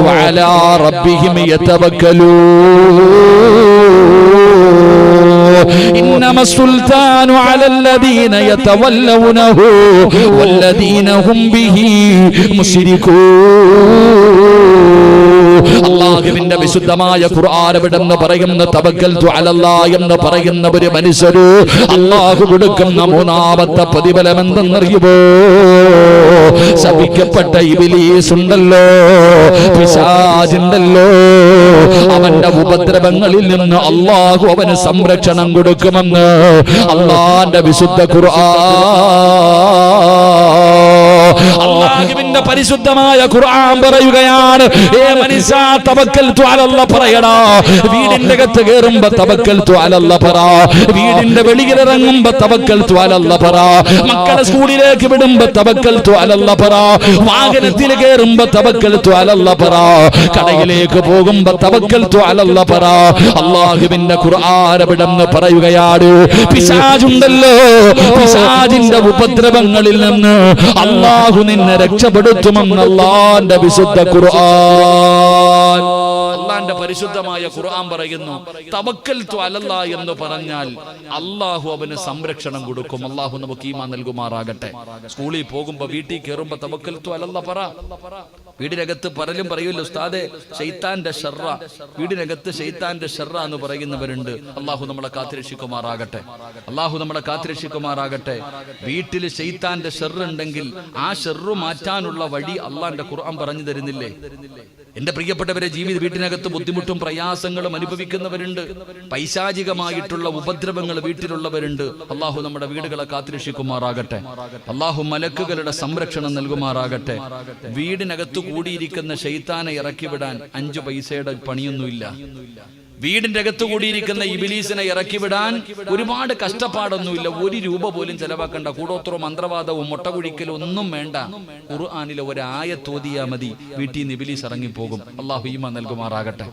വഅലാ റബ്ബിഹിം യതവക്കലൂൻ. إنما السلطان على الذين يتولونه والذين هم به مشركون. അല്ലാഹുവിന്റെ വിശുദ്ധമായ ഖുർആൻ വിടന്ന് പറയുന്ന തവക്കൽതു അലല്ലാഹ് എന്ന് പറയുന്ന ഒരു മനുഷ്യര് അല്ലാഹു കൊടുക്കുന്ന മൂന്നാമത്തെ പ്രതിഫലം എന്തെന്നറിയുമോ? ശപിക്കപ്പെട്ട ഇബ്ലീസ് ഉണ്ടല്ലോ, പിശാചുണ്ടല്ലോ, അവന്റെ ഉപദ്രവങ്ങളിൽ നിന്ന് അല്ലാഹു അവന് സംരക്ഷണം കൊടുക്കുമെന്ന് അല്ലാഹുവിന്റെ വിശുദ്ധ ഖുർആൻ. അല്ലാഹുവിന്റെ പരിശുദ്ധമായ ഖുർആൻ പറയുകയാണ്, ഏ മനുഷ്യ തവക്കൽതു അലല്ലാഹ് പറയടാ. വീടിന്റെ അകത്ത് കയറുമ്പോ തവക്കൽതു അലല്ലാഹ് പറ, വീടിന്റെ വെളിയിൽ ഇറങ്ങുമ്പോ തവക്കൽതു അലല്ലാഹ് പറ, മക്കളെ സ്കൂളിലേക്ക് വിടുമ്പോ തവക്കൽതു അലല്ലാഹ് പറ, വാഹനത്തിൽ കയറുമ്പോ തവക്കൽതു അലല്ലാഹ് പറ, കടയിലേക്ക് പോകുമ്പോ തവക്കൽതു അലല്ലാഹ് പറ. അല്ലാഹുവിന്റെ ഖുർആൻ വിടന്ന് പറയുകയാണ്, പിശാചുണ്ടല്ലോ, പിശാചിന്റെ ഉപദ്രവങ്ങളിൽ നിന്ന് അല്ലാഹു നിന്നെ രക്ഷപ്പെടുത്തുമെന്ന് അല്ലാഹുവിന്റെ വിശുദ്ധ ഖുർആൻ. അല്ലാഹുവിന്റെ പരിശുദ്ധമായ ഖുർആൻ പറയുന്നു, തവക്കൽതു അലല്ലാഹ് എന്ന് പറഞ്ഞാൽ അല്ലാഹു അവന് സംരക്ഷണം കൊടുക്കും. അല്ലാഹു നമുക്ക് ഈമാൻ നൽകുമാറാകട്ടെ. സ്കൂളിൽ പോകുമ്പോ, വീട്ടിൽ കയറുമ്പോ തവക്കൽതു അലല്ലാഹ് പറ. വീടിനകത്ത് പലരും പറയുമല്ലോ, ഉസ്താദേ ശൈത്താന്റെ ഷർറ, വീടിനകത്ത് ശൈത്താന്റെ ഷർറ എന്ന് പറയുന്നവരുണ്ട്. അല്ലാഹു നമ്മളെ കാത്തുരക്ഷിക്കുമാറാകട്ടെ. അല്ലാഹു നമ്മളെ കാത്തുരക്ഷിക്കുമാറാകട്ടെ. വീട്ടിൽ ശൈത്താന്റെ ഷർറുണ്ടെങ്കിൽ ആ ഷർറു മാറ്റാനുള്ള വഴി അല്ലാഹുവിന്റെ ഖുർആൻ പറഞ്ഞു തരുന്നില്ലേ? എന്റെ പ്രിയപ്പെട്ടവരെ, വീട്ടിനകത്ത് ബുദ്ധിമുട്ടും പ്രയാസങ്ങളും അനുഭവിക്കുന്നവരുണ്ട്, പൈശാചികമായിട്ടുള്ള ഉപദ്രവങ്ങൾ വീട്ടിലുള്ളവരുണ്ട്. അല്ലാഹു നമ്മുടെ വീടുകളെ കാത്തുരക്ഷിക്കുമാറാകട്ടെ. അല്ലാഹു മലക്കുകളുടെ സംരക്ഷണം നൽകുമാറാകട്ടെ. വീടിനകത്ത് കൂടിയിരിക്കുന്ന ശൈത്താനെ ഇറക്കി വിടാൻ 5 പൈസയുടെ പണിയൊന്നുമില്ല. വീടിന്റെ അകത്ത് കൂടിയിരിക്കുന്ന ഇബിലീസിനെ ഇറക്കി വിടാൻ ഒരുപാട് കഷ്ടപ്പാടൊന്നുമില്ല. 1 രൂപ പോലും ചെലവാക്കണ്ട. കൂടോത്രോ മന്ത്രവാദവും മുട്ടകുഴിക്കലും ഒന്നും വേണ്ട. ഖുർആനിലെ ഒരു ആയത്ത് ഓതിയാ മതി, വീട്ടിൽ നിന്ന് ഇബിലീസ് ഇറങ്ങിപ്പോകും. അല്ലാഹു ഈമാൻ നൽകുമാറാകട്ടെ.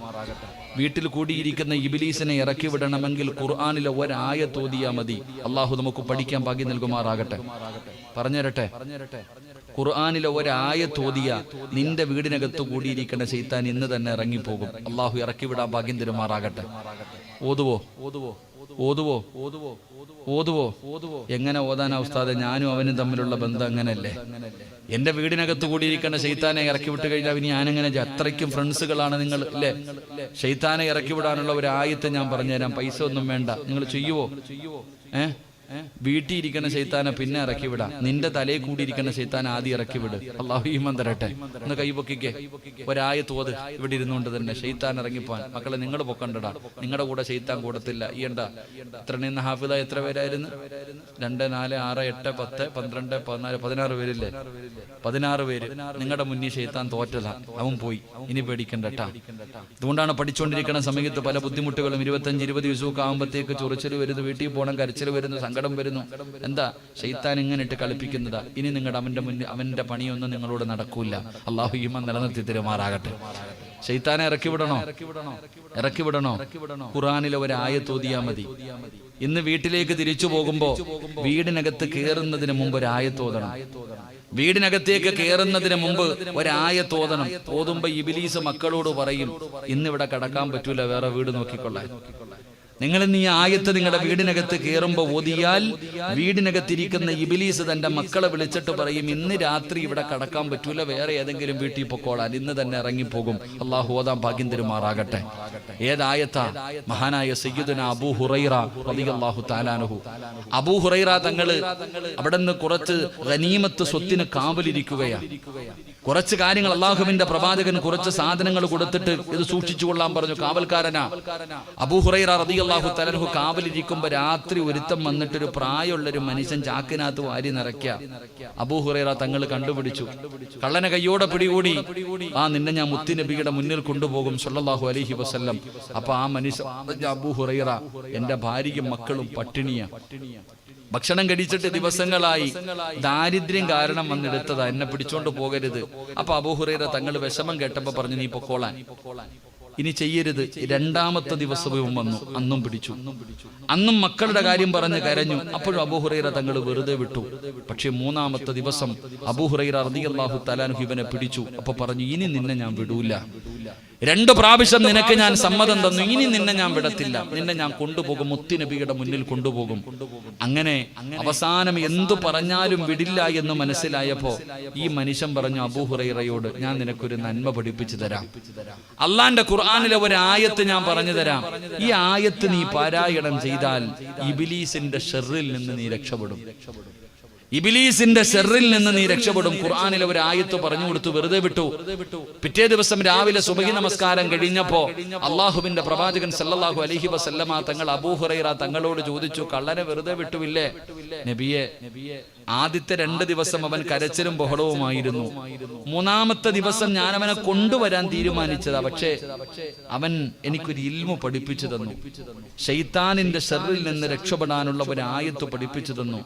വീട്ടിൽ കൂടിയിരിക്കുന്ന ഇബിലീസിനെ ഇറക്കി വിടണമെങ്കിൽ ഖുർആനിലെ ഒരു ആയത്ത് ഓതിയാ മതി. അല്ലാഹു നമുക്ക് പഠിക്കാൻ ഭാഗ്യം നൽകുമാറാകട്ടെ. പറഞ്ഞുതരട്ടെ, ഖുർആനിലെ ഒരു ആയത്ത് ഓതിയ നിന്റെ വീടിനകത്ത് കൂടിയിരിക്കുന്ന ശൈത്താൻ ഇന്ന് തന്നെ ഇറങ്ങിപ്പോകും. അല്ലാഹു ഇറക്കി വിടാൻ ഭാഗ്യം തരുമാറാകട്ടെ. ഓതുവോ? എങ്ങനെ ഓതാനാ ഉസ്താദെ? ഞാനും അവനും തമ്മിലുള്ള ബന്ധം അങ്ങനല്ലേ? എന്റെ വീടിനകത്ത് കൂടിയിരിക്കുന്ന ശൈത്താനെ ഇറക്കി വിട്ട് കഴിഞ്ഞാൽ ഇനി ഞാനെങ്ങനെ? അത്രയ്ക്കും ഫ്രണ്ട്സുകളാണ് നിങ്ങൾ അല്ലേ? ശൈത്താനെ ഇറക്കി വിടാനുള്ള ഒരു ആയത്ത് ഞാൻ പറഞ്ഞുതരാം. പൈസ ഒന്നും വേണ്ട. നിങ്ങൾ ചെയ്യുവോ? വീട്ടിൽ ഇരിക്കുന്ന ശൈത്താനെ പിന്നെ ഇറക്കി വിടാം. നിന്റെ തലയിൽ കൂടിയിരിക്കുന്ന ശൈത്താൻ ആദ്യം ഇറക്കി വിട്. അല്ലാഹു ഈമാൻ തരട്ടെ. ഒന്ന് കൈപൊക്കിക്കേ. ഒരായത്ത് ഓത് ഇവിടെ ഇരുന്നുകൊണ്ട് തന്നെ. ശൈത്താൻ ഇറങ്ങിപ്പോൻ. മക്കളെ നിങ്ങൾ പൊക്കണ്ടടാ. നിങ്ങളുടെ കൂടെ ശൈത്താൻ കൂടത്തില്ല. ഈയണ്ട എത്ര നിന്ന് ഹാഫിദ എത്ര പേരായിരുന്നു? 2, 4, 6, 8, 10, 12, 14, 16 പേരില്ലേ? 16 പേര്. നിങ്ങളുടെ മുന്നിൽ ശൈത്താൻ തോറ്റതാ. അവൻ പോയി. ഇനി പേടിക്കണ്ടട്ടാ. അതുകൊണ്ടാണ് പഠിച്ചുകൊണ്ടിരിക്കുന്ന സമയത്ത് പല ബുദ്ധിമുട്ടുകളും 25, 20 ദിവസമൊക്കെ ആകുമ്പോഴത്തേക്ക് ചൊറിച്ചൽ വരുന്നു, വീട്ടിൽ പോകണം, കരച്ചിൽ വരുന്നു, സങ്കടം വരുന്നു. എന്താ? ശൈത്താൻ ഇങ്ങനെ ഇട്ട് കളിപ്പിക്കുന്നതാ. ഇനി നിങ്ങളുടെ അവന്റെ മുന്നിൽ അവന്റെ പണിയൊന്നും നിങ്ങളോട് നടക്കൂല. അല്ലാഹു ഈമാൻ നിലനിർത്തി തരുമാറാകട്ടെ. ശൈത്താനെ ഇറക്കി വിടണോ? ഖുർആനിലെ ഒരു ആയത്ത് ഓതിയാ മതി. ഇന്ന് വീട്ടിലേക്ക് തിരിച്ചു പോകുമ്പോ വീടിനകത്ത് കയറുന്നതിന് മുമ്പ് ഒരു ആയത്ത് ഓതണം. വീടിനകത്തേക്ക് കയറുന്നതിന് മുമ്പ് ഒരായത്ത് ഓതണം. ഓതുമ്പോ ഇബ്ലീസ് മക്കളോട് പറയും, ഇന്നിവിടെ കടക്കാൻ പറ്റൂല, വേറെ വീട് നോക്കിക്കൊള്ളാൻ. നിങ്ങൾ ഇന്ന് ഈ ആയത്ത് നിങ്ങളുടെ വീടിനകത്ത് കയറുമ്പോൾ ഓതിയാൽ വീടിനകത്തിരിക്കുന്ന ഇബ്ലീസ് തന്റെ മക്കളെ വിളിച്ചിട്ട് പറയും, ഇന്ന് രാത്രി ഇവിടെ കടക്കാൻ പറ്റൂല, വേറെ ഏതെങ്കിലും വീട്ടിൽ പൊക്കോളാൻ, ഇന്ന് തന്നെ ഇറങ്ങിപ്പോകും. അല്ലാഹു ഓതാൻ ഭാഗ്യം തരുമാറാകട്ടെ. ഏതായത്താ? മഹാനായ സയ്യിദുനാ അബൂ ഹുറൈറ റളിയല്ലാഹു തആല അൻഹു. അബൂ ഹുറൈറ തങ്ങള് അവിടെ നിന്ന് കുറച്ച് ഗനീമത്ത് സ്വത്തിന് കാവലിരിക്കുകയാണ്. കുറച്ച് കാര്യങ്ങൾ അള്ളാഹുവിന്റെ പ്രവാചകൻ കുറച്ച് സാധനങ്ങൾ കൊടുത്തിട്ട് ഇത് സൂക്ഷിച്ചു കൊള്ളാൻ പറഞ്ഞു. കാവൽക്കാരനാ അബൂ ഹുറൈറ റളിയല്ലാഹു തആല അൻഹു. കാവലിരിക്കുമ്പോ രാത്രി ഒരുത്തം വന്നിട്ടൊരു പ്രായമുള്ളൊരു മനുഷ്യൻ ചാക്കിനകത്ത് വാരി നിറയ്ക്കുക. അബൂ ഹുറൈറ തങ്ങൾ കണ്ടുപിടിച്ചു. കള്ളനെ കയ്യോടെ പിടികൂടി. നിന്നെ ഞാൻ മുത്തുനബിയുടെ മുന്നിൽ കൊണ്ടുപോകും സല്ലല്ലാഹു അലൈഹി വസല്ലം. അപ്പൊ ആ മനുഷ്യൻ, അബൂ ഹുറൈറ, എന്റെ ഭാര്യയും മക്കളും പട്ടിണിയാ, ഭക്ഷണം കഴിച്ചിട്ട് ദിവസങ്ങളായി, ദാരിദ്ര്യം കാരണം വന്നെടുത്തതാ, എന്നെ പിടിച്ചോണ്ട് പോകരുത്. അപ്പൊ അബൂ ഹുറൈറ തങ്ങൾ വിഷമം കേട്ടപ്പോ പറഞ്ഞു, നീ പൊക്കോളാൻ, ഇനി ചെയ്യരുത്. 2ാമത്തെ ദിവസവും വന്നു, അന്നും പിടിച്ചു. അന്നും മക്കളുടെ കാര്യം പറഞ്ഞ് കരഞ്ഞു. അപ്പോഴും അബൂ ഹുറൈറ തങ്ങൾ വെറുതെ വിട്ടു. പക്ഷെ 3ാമത്തെ ദിവസം അബൂ ഹുറൈറ റളിയല്ലാഹു തആല അൻഹു ഇവനെ പിടിച്ചു. അപ്പൊ പറഞ്ഞു, ഇനി നിന്നെ ഞാൻ വിടൂല. 2 പ്രാവശ്യം നിനക്ക് ഞാൻ സമ്മതം തന്നു, ഇനി നിന്നെ ഞാൻ വിടത്തില്ല, നിന്നെ ഞാൻ കൊണ്ടുപോകും, മുത്തുനബിയുടെ മുന്നിൽ കൊണ്ടുപോകും. അങ്ങനെ അവസാനം എന്തു പറഞ്ഞാലും വിടില്ല എന്ന് മനസ്സിലായപ്പോ ഈ മനുഷ്യൻ പറഞ്ഞു അബൂ ഹുറൈറയോട്, ഞാൻ നിനക്കൊരു നന്മ പഠിപ്പിച്ചു തരാം. അള്ളാന്റെ ഖുർആനിലെ ഒരു ആയത്ത് ഞാൻ പറഞ്ഞു തരാം. ഈ ആയത്ത് നീ പാരായണം ചെയ്താൽ ഇബ്ലീസിന്റെ ഷർറിൽ നിന്ന് നീ രക്ഷപ്പെടും. ഇബ്ലീസിന്റെ ഷർറിൽ നിന്ന് നീ രക്ഷപ്പെടും. ഖുർആനിലെ ഒരു ആയത്ത് പറഞ്ഞു കൊടുത്തു, വെറുതെ വിട്ടു. പിറ്റേ ദിവസം രാവിലെ സുബഹി നമസ്കാരം കഴിഞ്ഞപ്പോ അള്ളാഹുവിന്റെ പ്രവാചകൻ സല്ലല്ലാഹു അലൈഹി വസല്ലമ തങ്ങൾ അബൂ ഹുറൈറ തങ്ങളോട് ചോദിച്ചു, കള്ളനെ വെറുതെ വിട്ടുവില്ലേ? നബിയെ, ആദ്യത്തെ 2 ദിവസം അവൻ കരച്ചിലും ബഹളവുമായിരുന്നു. 3ാമത്തെ ദിവസം ഞാൻ അവനെ കൊണ്ടുവരാൻ തീരുമാനിച്ചതാ. പക്ഷേ അവൻ എനിക്കൊരു ഇൽമു പഠിപ്പിച്ചു തന്നു. ശൈത്താനിന്റെ ഷർറിൽ നിന്ന് രക്ഷപ്പെടാനുള്ള ഒരു ആയത്ത് പഠിപ്പിച്ചു തന്നു.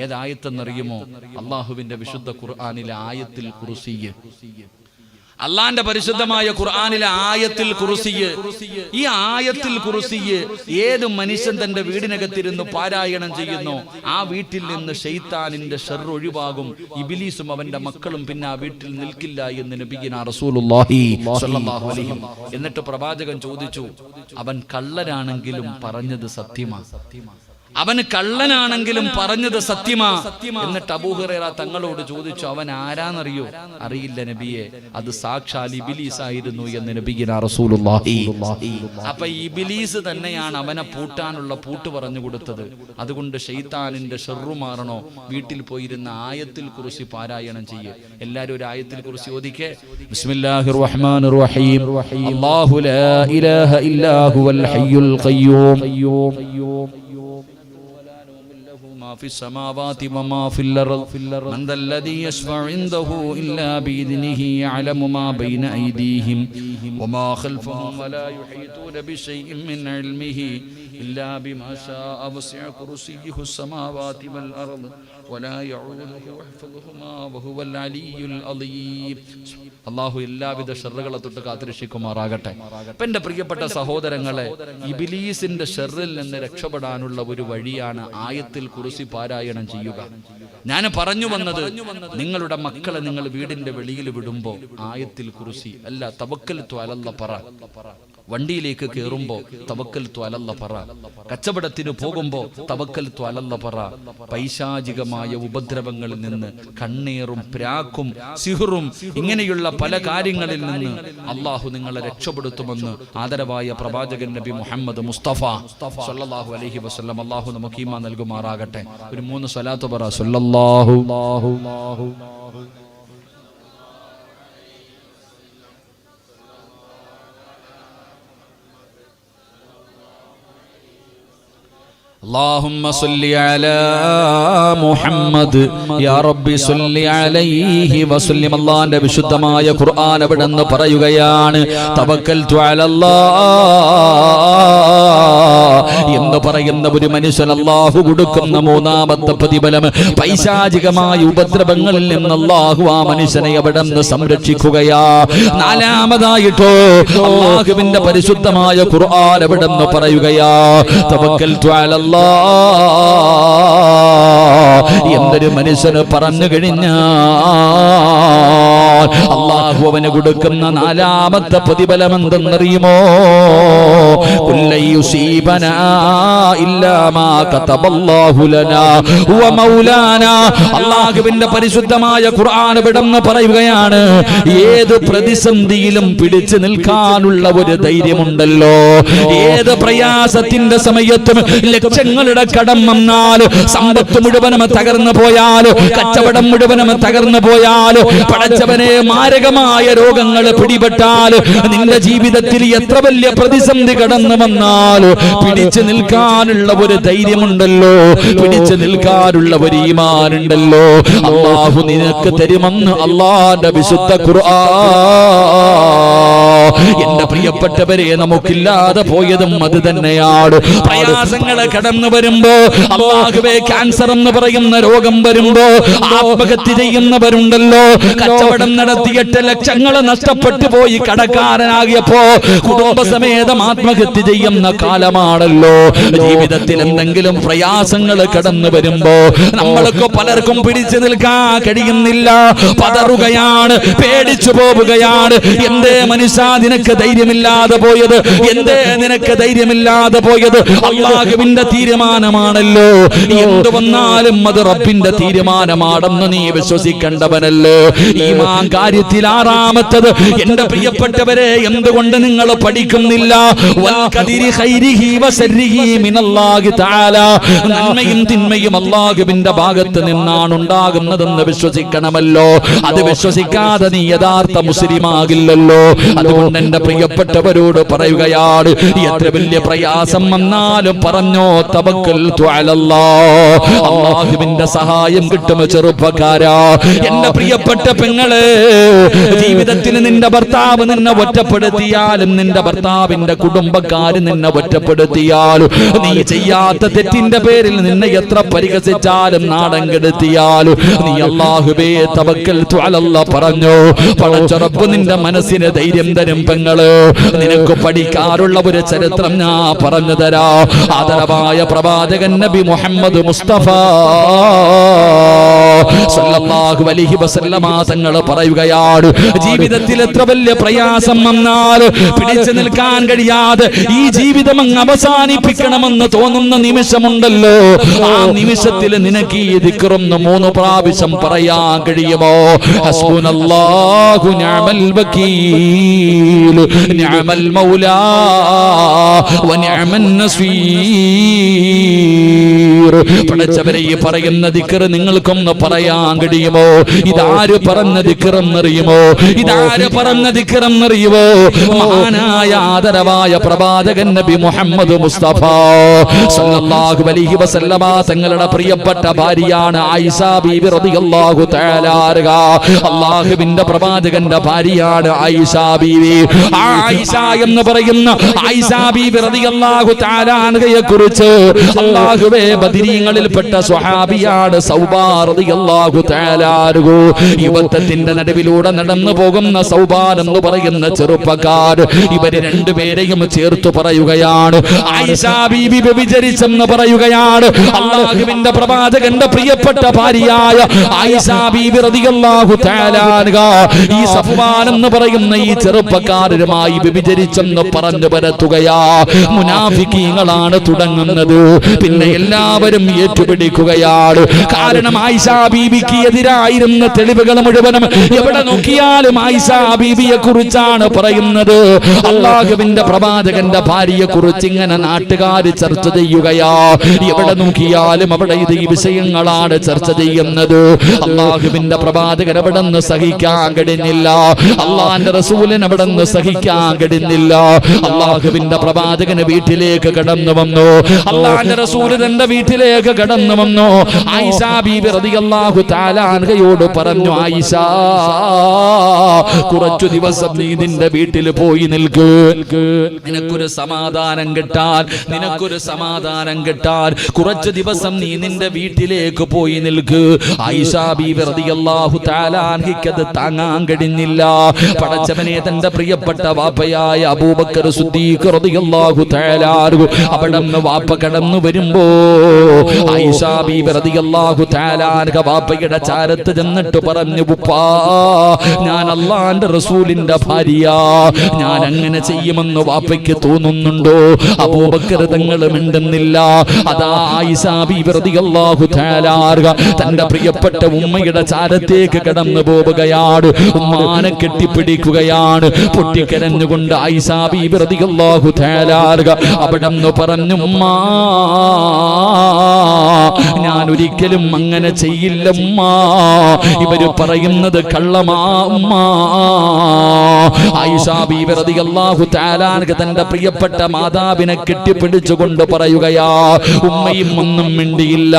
ഏതായത്തെന്നറിയുമോ? അള്ളാഹുവിന്റെ വിശുദ്ധ ഖുർആനിലെ ആയത്തുൽ കുർസി. അള്ളാന്റെ പരിശുദ്ധമായ ഖുർആനിലെ ആയത്തുൽ കുർസി. ഈ ആയത്തുൽ കുർസി ഏത് മനുഷ്യൻ തന്റെ വീടിനകത്തിരുന്ന് പാരായണം ചെയ്യുന്നോ ആ വീട്ടിൽ നിന്ന് ശൈത്താനിന്റെ ഷർറ് ഒഴിവാകും. ഇബ്ലീസും അവന്റെ മക്കളും പിന്നെ ആ വീട്ടിൽ നിൽക്കില്ല എന്ന് നബിയുനാ റസൂലുള്ളാഹി സ്വല്ലല്ലാഹു അലൈഹി. എന്നിട്ട് പ്രവാചകൻ ചോദിച്ചു, അവൻ കള്ളനാണെങ്കിലും പറഞ്ഞത് സത്യമാ? അവന് കള്ളനാണെങ്കിലും പറഞ്ഞത് സത്യമാ? എന്നിട്ട് അബൂ ഹുറൈറ തങ്ങളോട് ചോദിച്ചു, അവൻ ആരാന്നറിയോ? അറിയില്ല നബിയെ, അത് സാക്ഷാൽ ഇബ്ലീസ് ആയിരുന്നു എന്ന് നബിയുനാ റസൂലുള്ളാഹി. അപ്പൊ ഇബ്ലീസ് തന്നെയാണ് അവനെ പൂട്ടാനുള്ള പൂട്ട് പറഞ്ഞു കൊടുത്തത്. അതുകൊണ്ട് ശൈത്താനിന്റെ ഷർറു മാറണോ? വീട്ടിൽ പോയിരുന്ന ആയത്തുൽ കുർസി പാരായണം ചെയ്യേ. എല്ലാരും ഒരു ആയത്തുൽ കുർസി ഓദിക്കേ. ബിസ്മില്ലാഹിർ റഹ്മാനിർ റഹീം. അല്ലാഹു ലാ ഇലാഹ ഇല്ലാ ഹുവൽ ഹയ്യുൽ ഖയ്യൂം ما في السماوات وما في الأرض من ذا الذي يشفع عنده إلا بإذنه يعلم ما بين أيديهم وما خلفهم ولا يحيطون بشيء من علمه إلا بما شاء وسع كرسيه السماوات والأرض ولا يعوده حفظهما وهو العلي العظيم. അള്ളാഹു എല്ലാവിധ ഷർറുകളെ തൊട്ട് കാത്തുരക്ഷിക്കുമാറാകട്ടെ. അപ്പം എൻ്റെ പ്രിയപ്പെട്ട സഹോദരങ്ങളെ, ഇബ്ലീസിന്റെ ഷർറിൽ നിന്ന് രക്ഷപ്പെടാനുള്ള ഒരു വഴിയാണ് ആയത്തിൽ കുർസി പാരായണം ചെയ്യുക. ഞാൻ പറഞ്ഞു വന്നത്, നിങ്ങളുടെ മക്കളെ നിങ്ങൾ വീടിന്റെ വെളിയിൽ വിടുമ്പോൾ ആയത്തിൽ കുർസി അല്ല തവക്കൽതു അലല്ലാഹ് പറ. വണ്ടിയിലേക്ക് കയറുമ്പോൾ തവക്കൽതു അലല്ലാഹ് പറ. കച്ചവടത്തിന് പോകുമ്പോൾ തവക്കൽതു അലല്ലാഹ് പറ. പൈശാചികമായ ഉപദ്രവങ്ങളിൽ നിന്ന്, കണ്ണീറും പ്രാക്കും സിഹറും ഇങ്ങനെയുള്ള പല കാര്യങ്ങളിൽ നിന്ന് അള്ളാഹു നിങ്ങളെ രക്ഷപ്പെടുത്തുമെന്ന് ആദരവായ പ്രവാചകൻ നബി മുഹമ്മദ് മുസ്തഫ സല്ലല്ലാഹു അലൈഹി വസല്ലം അള്ളാഹു നമുക്ക് ഈമാൻ നൽകുമാറാകട്ടെ. ഒരു 3 സ്വലാത്ത് പറ. സല്ലല്ലാഹു اللهم صل على محمد يا رب صل عليه وسلم. അല്ലാഹുവിന്റെ വിശുദ്ധമായ ഖുർആൻ അവിടെന്ന് പറയുകയാണ്, തവക്കൽതു അലല്ലാഹ് എന്ന് പറയുന്ന ഒരു മനുഷ്യൻ അല്ലാഹു കൊടുക്കുന്ന 3ാമത്തെ പ്രതിഫലം, പൈശാചികമായ ഉപദ്രവങ്ങളിൽ നിന്ന് അല്ലാഹു ആ മനുഷ്യനെ അവിടെന്ന് സംരക്ഷിക്കുകയാ. 4ാമതായിട്ടോ അല്ലാഹുവിന്റെ പരിശുദ്ധമായ ഖുർആൻ അവിടെന്ന് പറയുകയാ, തവക്കൽതു അലല്ലാഹ് എന്തൊരു മനുഷ്യന് പറഞ്ഞു കഴിഞ്ഞാൽ അല്ലാഹു അവന് കൊടുക്കുന്ന 4ാമത്തെ പ്രതിഫലം എന്തെന്നറിയുമോ? കുല്ലയുസീബനാ ഇല്ലാ മാ കതബല്ലാഹു ലനാ ഹുവ മൗലാനാ. അല്ലാഹുവിന്റെ പരിശുദ്ധമായ ഖുർആൻ വിടന്ന് പറയുകയാണ്, ഏത് പ്രതിസന്ധിയിലും പിടിച്ചു നിൽക്കാനുള്ള ഒരു ധൈര്യമുണ്ടല്ലോ. ഏത് പ്രയാസത്തിന്റെ സമയത്തും ലക്ഷങ്ങളുടെ കടം വന്നാൽ, സമ്പത്ത് മുഴുവനും തകർന്നു പോയാൽ, കച്ചവടം മുഴുവനും തകർന്നു പോയാൽ, പടച്ചവനെ മാരകമായ രോഗങ്ങൾ പിടിപെട്ടാൽ, നിന്റെ ജീവിതത്തിൽ എത്ര വലിയ പ്രതിസന്ധി കടന്നു വന്നാൽ പിടിച്ചു നിൽക്കാനുള്ള ഒരു ധൈര്യമുണ്ടല്ലോ, പിടിച്ചു നിൽക്കാനുള്ള ഒരു ഈമാനുണ്ടല്ലോ. അല്ലാഹു നിനക്ക് തരുമെന്ന് അല്ലാഹുവിന്റെ വിശുദ്ധ ഖുർആൻ. എന്റെ പ്രിയപ്പെട്ടവരെ, നമുക്കില്ലാതെ പോയതും അത് തന്നെയാണ്. പ്രയാസങ്ങളെ കടന്നു വരുമ്പോ, അല്ലാഹുവേ ക്യാൻസർ എന്ന് പറയുന്ന രോഗം വരുമ്പോ ആത്മഹത്യ ചെയ്യുന്നവരുണ്ടല്ലോ. കച്ചവടം നടത്തിയിട്ട് ലക്ഷങ്ങൾ നഷ്ടപ്പെട്ടു പോയി കടക്കാരനാകിയപ്പോ കുടുംബസമേതം ആത്മഹത്യ ചെയ്യുന്ന കാലമാണല്ലോ. ജീവിതത്തിൽ എന്തെങ്കിലും പ്രയാസങ്ങൾ കടന്നു വരുമ്പോ നമ്മൾക്ക് പലർക്കും പിടിച്ചു നിൽക്കാൻ കഴിയുന്നില്ല, പതറുകയാണ്, പേടിച്ചു പോവുകയാണ്. എന്തേ മനുഷ്യ നിനക്ക് ധൈര്യമില്ലാതെ പോയത്? എന്തേ നിനക്ക് ധൈര്യമില്ലാതെ പോയത്? അല്ലാഹുവിന്റെ തീരുമാനമാണല്ലോ. എന്തു വന്നാലും അത് റബ്ബിന്റെ തീരുമാനമാണെന്ന് നീ വിശ്വസിക്കേണ്ടവനല്ലോ. ഈമാൻ കാര്യത്തിൽ 6ാമത്തത്, എന്റെ പ്രിയപ്പെട്ടവരെ, എന്തുകൊണ്ട് നിങ്ങൾ പഠിക്കുന്നില്ല? നന്മയും തിന്മയും അല്ലാഹുവിന്റെ ഭാഗത്ത് നിന്നാണ് ഉണ്ടാകുന്നതെന്ന് വിശ്വസിക്കണമല്ലോ. അത് വിശ്വസിക്കാതെ നീ യഥാർത്ഥ മുസ്ലിമാകില്ലല്ലോ. അതുകൊണ്ട് എന്റെ പ്രിയപ്പെട്ടവരോട് പറയുകയാണ്, എത്ര വലിയ പ്രയാസം വന്നാലും പറഞ്ഞോ തവക്കൽതു അലല്ലാഹ്. അല്ലാഹുവിന്റെ സഹായം കിട്ടും ചെറുപ്പക്കാരാ. എന്റെ പ്രിയപ്പെട്ട പെങ്ങളെ, ജീവിതത്തിൽ നിന്റെ ഭർത്താവ് നിന്നെ ഒറ്റപ്പെടുത്തിയാലും, നിന്റെ ഭർത്താവിന്റെ കുടുംബക്കാര് നിന്നെ ഒറ്റപ്പെടുത്തിയാലും, നീ ചെയ്യാത്ത തെറ്റിന്റെ പേരിൽ നിന്നെ എത്ര പരിഹസിച്ചാലും നാടൻ കെടുത്തിയാലും, നീ അല്ലാഹുവേ തവക്കൽതു അലല്ലാഹ് പറഞ്ഞോ. പടച്ച റബ്ബ് നിന്റെ മനസ്സിന് ധൈര്യം തരും പെങ്ങള്. നിനക്ക് പഠിക്കാറുള്ള ഒരു ചരിത്രം ഞാൻ പറഞ്ഞു തരാ. ആദരവായ പ്രവാചകൻ നബി മുഹമ്മദ് മുസ്തഫ സല്ലല്ലാഹു അലൈഹി വസല്ലമ തങ്ങൾ പറയുകയാണ്, ജീവിതത്തിൽ എത്ര വലിയ പ്രയാസം വന്നാൽ പിടിച്ചു നിൽക്കാൻ കഴിയാതെ ഈ ജീവിതം അങ്ങ് അവസാനിപ്പിക്കണമെന്ന് തോന്നുന്ന നിമിഷമുണ്ടല്ലോ, ആ നിമിഷത്തിൽ നിനക്ക് ഈ ദിക്റൊന്ന് 3 പ്രാവശ്യം പറയാൻ കഴിയുമോ? ഹസ്ബുനല്ലാഹു നിഅമൽ വകീൽ നിഅമൽ മൗലാ വനിഅമൻ നസീർ. പടച്ചവരെ ഈ പറയുന്ന ദിക്ർ നിങ്ങൾക്കൊന്ന് പറയാൻ കഴിയുമോ? ഇതാര് പറഞ്ഞ ദിക്റെന്നറിയുമോ? ഇതാര് പറഞ്ഞ ദിക്റെന്നറിയുമോ? മഹാനായ ആദരവായ പ്രവാചകൻ നബി മുഹമ്മദ് മുസ്തഫ സല്ലല്ലാഹു അലൈഹി വസല്ലമ തങ്ങളുടെ പ്രിയപ്പെട്ട ഭാര്യയാണ് ആയിഷ ബീവി റളിയല്ലാഹു തആല അൻഹ. അല്ലാഹുവിന്റെ പ്രവാചകന്റെ ഭാര്യയാണ് ആയിഷ ബീവി. ആയിഷ എന്ന് പറയുന്ന ആയിഷ ബീവി റളിയല്ലാഹു തആല അൻഹയെ കുറിച്ച് അല്ലാഹുവേ ബദരീങ്ങളിൽപ്പെട്ട സ്വഹാബിയാണ് സൗബാ റളിയല്ലാഹു തആല അൻഹ. യുവത്വത്തിന്റെ നടുവിലൂടെ നടന്നു പോകുന്ന സൗബാൻ എന്ന് പറയുന്ന ചെറുപ്പക്കാർ, ഇവര് രണ്ടുപേരെയും ചേർത്ത് പറയുകയാണ് ആയിഷ ബീബി വ്യഭിചരിച്ചെന്ന് പറയുകയാണ്. അല്ലാഹുവിന്റെ പ്രവാചകന്റെ പ്രിയപ്പെട്ട ഭാര്യയായ ആയിഷ ബീബി റളിയല്ലാഹു തആല അൻഹ ഈ സഫ്വാൻ എന്ന് പറയുന്ന ഈ ചെറുപ്പക്കാരുമായി വ്യഭിചരിച്ചെന്ന് പറഞ്ഞു പരത്തുകയാ. മുനാഫിക്കീങ്ങളാണ് തുടങ്ങുന്നത്, പിന്നെ എല്ലാവരും ഏറ്റുപിടിക്കുകയാണ്. കാരണം ആയിഷ ബീബിക്ക് എതിരായിരുന്ന തെളിവുകൾ മുഴുവനും എവിടെ നോക്കിയാലും ആയിഷ ബീബിയെ കുറിച്ചാണ് പറയുന്നത്. അല്ലാഹുവിന്റെ പ്രവാചകന്റെ ഭാര്യയെ കുറിച്ച് ഇങ്ങനെ നാട്ടുകാർ ചർച്ച ചെയ്യുകയാ. എവിടെ നോക്കിയാലും അവിടെ ഇത് ഈ വിഷയങ്ങളാണ് ചർച്ച ചെയ്യുന്നത്. അല്ലാഹുവിന്റെ പ്രവാചകൻ അവിടെ നിന്ന് സഹിക്കാൻ കഴിഞ്ഞില്ല, അള്ളാന്റെ റസൂലിന് അവിടെ നിന്ന് സഹിക്കാൻ കഴിഞ്ഞില്ല. അല്ലാഹുവിന്റെ പ്രവാചകന് വീട്ടിലേക്ക് കടന്നു വന്നു, അള്ളാന്റെ റസൂല് തന്റെ വീട്ടിലേക്ക് കടന്നു വന്നു. ആയിഷ ബീബി റളിയല്ലാഹു തആല അൻഹയോട് പറഞ്ഞു, ആയിഷ കുറച്ചു ദിവസം നീ നിന്റെ വീട്ടിൽ പോയി നിൽക്ക്, നിനക്കൊരു സമാധാനം കിട്ടാൻ, നിനക്കൊരു സമാധാനം കിട്ടാൻ കുറച്ചു ദിവസം നീ നിന്റെ വീട്ടിലേക്ക് പോയി നിൽക്ക്. ആയിഷ ബീബി റളിയല്ലാഹു തആല അൻഹയ്ക്ക് അത് താങ്ങാൻ കഴിഞ്ഞില്ല. പടച്ചവനെ തന്റെ പ്രിയപ്പെട്ട വാപ്പയായ അബൂബക്കർ സിദ്ദീഖ് റളിയല്ലാഹു തആല അൻഹു അവിടെ നിന്ന് വാപ്പ കടന്നു വരുമ്പോ ആയിഷ ബീബി റളിയല്ലാഹു തആല അൻഹ വാപ്പയുടെ ചാരത്ത് ചെന്നിട്ട് പറഞ്ഞു, ഉപ്പാ ഞാൻ അല്ലാഹുവിന്റെ റസൂലിന്റെ ഭാര്യ, ഞാൻ അങ്ങനെ ചെയ്യുമെന്ന് വാപ്പയ്ക്ക് തോന്നുന്നുണ്ടോ? അബൂബക്കർ തങ്ങൾ മിണ്ടുന്നില്ല. അതാ ആയിഷ ബീബി റളിയല്ലാഹു തആല അൻഹ തന്റെ പ്രിയപ്പെട്ട ഉമ്മയുടെ ചാരത്തേക്ക് കടന്നു പോവുകയാണ്. ഉമ്മാനെ കെട്ടിപ്പിടിക്കുകയാണ്. പൊട്ടിക്കരഞ്ഞുകൊണ്ട് ആയിഷ ബീബി റളിയല്ലാഹു തആല അൻഹ അവിടെ നിന്ന് പറഞ്ഞു, ഉമ്മാ ഞാൻ ഒരിക്കലും അങ്ങനെ ചെയ്യില്ല ഉമ്മാ, ഇവര് പറയുന്നത് കള്ളമാ ഉമ്മാ. ആയിഷ ബീബി റളിയല്ലാഹു തആല അൻഹ തന്റെ പ്രിയപ്പെട്ട മാതാവിനെ കെട്ടിപ്പിടിച്ചുകൊണ്ട് പറയുകയാ. ഉമ്മയും ഒന്നും മിണ്ടിയില്ല.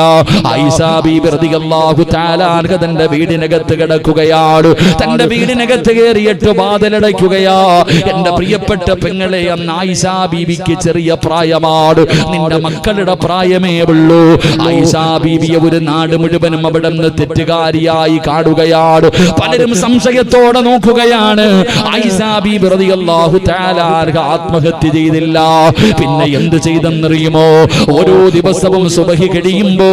ആയിഷ ബീബി റളിയല്ലാഹു തആല അൻഹ തന്റെ വീടിനകത്ത് കിടക്കുകയാണ്. തന്റെ വീടിനകത്ത് കയറിയിട്ട് വാതിലടയ്ക്കുകയാ. എന്റെ പ്രിയപ്പെട്ട പെങ്ങളെ, അന്ന് ആയിഷ ബീബിക്ക് ചെറിയ പ്രായമാണ്, നിന്റെ മക്കളുടെ പ്രായമേ ഉള്ളൂ. ആയിഷ ബീബിയെ ഒരു നാട് മുഴുവനും അവിടെ നിന്ന് തെറ്റുകാരിയായി കാണുകയാണ്. പലരും സംശയത്തോടെ നോക്കുകയാണ്. ആയിഷ ബീബി റളിയല്ലാഹു തആല അൻഹ ആത്മഹത്യ ചെയ്തില്ല. പിന്നെ എന്ത് ചെയ്തെന്നറിയുമോ? ഓരോ ദിവസവും സുബഹി കഴിയുമ്പോ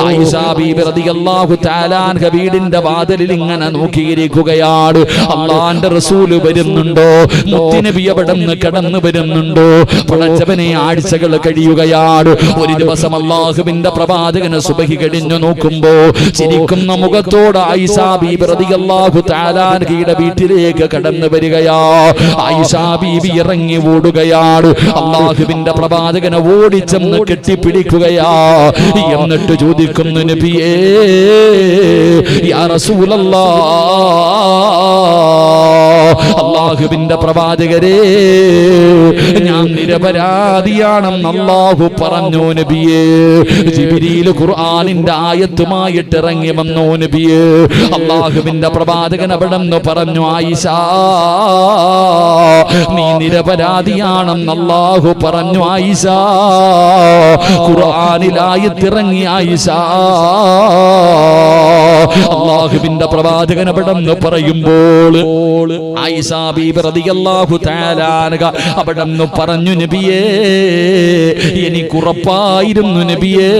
ആയിഷ ബീബി റളിയല്ലാഹു തആല അൻഹ വീടിന്റെ വാതിലിൽ ഇങ്ങനെ നോക്കിയിരിക്കുകയാണ്. അല്ലാഹുവിന്റെ റസൂൽ വരുന്നുണ്ടോ? മുത്തുനബി അവിടെ നിന്ന് കടന്നു വരുന്നുണ്ടോ? പടച്ചവനെ ആഴ്ചകൾ കഴിയുകയാണ്. ഒരു ദിവസം അല്ലാഹുവിന്റെ പ്രവാചകന് സുബഹി കഴിഞ്ഞു നോക്കുമ്പോ ചിരിക്കുന്ന മുഖത്തോടെ ആയിഷ ബീബി റളിയല്ലാഹു തആല അൻഹയുടെ വീട്ടിലേക്ക് കടന്നു വരികയാ. ആയിഷ ബീബി ഇറങ്ങി ഓടുകയാണ്. അല്ലാഹുവിന്റെ പ്രവാചകനെ ഓടിച്ചെന്ന് കെട്ടിപ്പിടിക്കുകയാ. എന്നിട്ട് ചോദിക്കുന്നു, നബിയേ യാ റസൂലല്ലാഹ്, അല്ലാഹുവിന്റെ പ്രവാചകരെ ഞാൻ നിരപരാധിയാണെന്ന് അല്ലാഹു പറഞ്ഞു നബിയേ. ജിബ്രീൽ ഖുർആനിന്റെ ആയത്തുമായിട്ട് ഇറങ്ങി വന്നു നബിയേ. അല്ലാഹുവിന്റെ പ്രവാചകൻ അവിടെ നിന്ന് പറഞ്ഞു, ആയിഷ നീ നിരപരാധിയാണെന്ന് അല്ലാഹു പറഞ്ഞു. ആയിഷ ഖുർആനിൽ ആയത്തിറങ്ങി. ആയിഷ അല്ലാഹുവിന്റെ പ്രവാചകൻ അവിടെ നിന്ന് പറയുമ്പോൾ ആയിഷ ബീബി റളിയല്ലാഹു തആല അൻഹ അവിടെ നിന്ന് പറഞ്ഞു, നബിയേ എനിക്ക് ഉറപ്പായിരുന്നു നബിയേ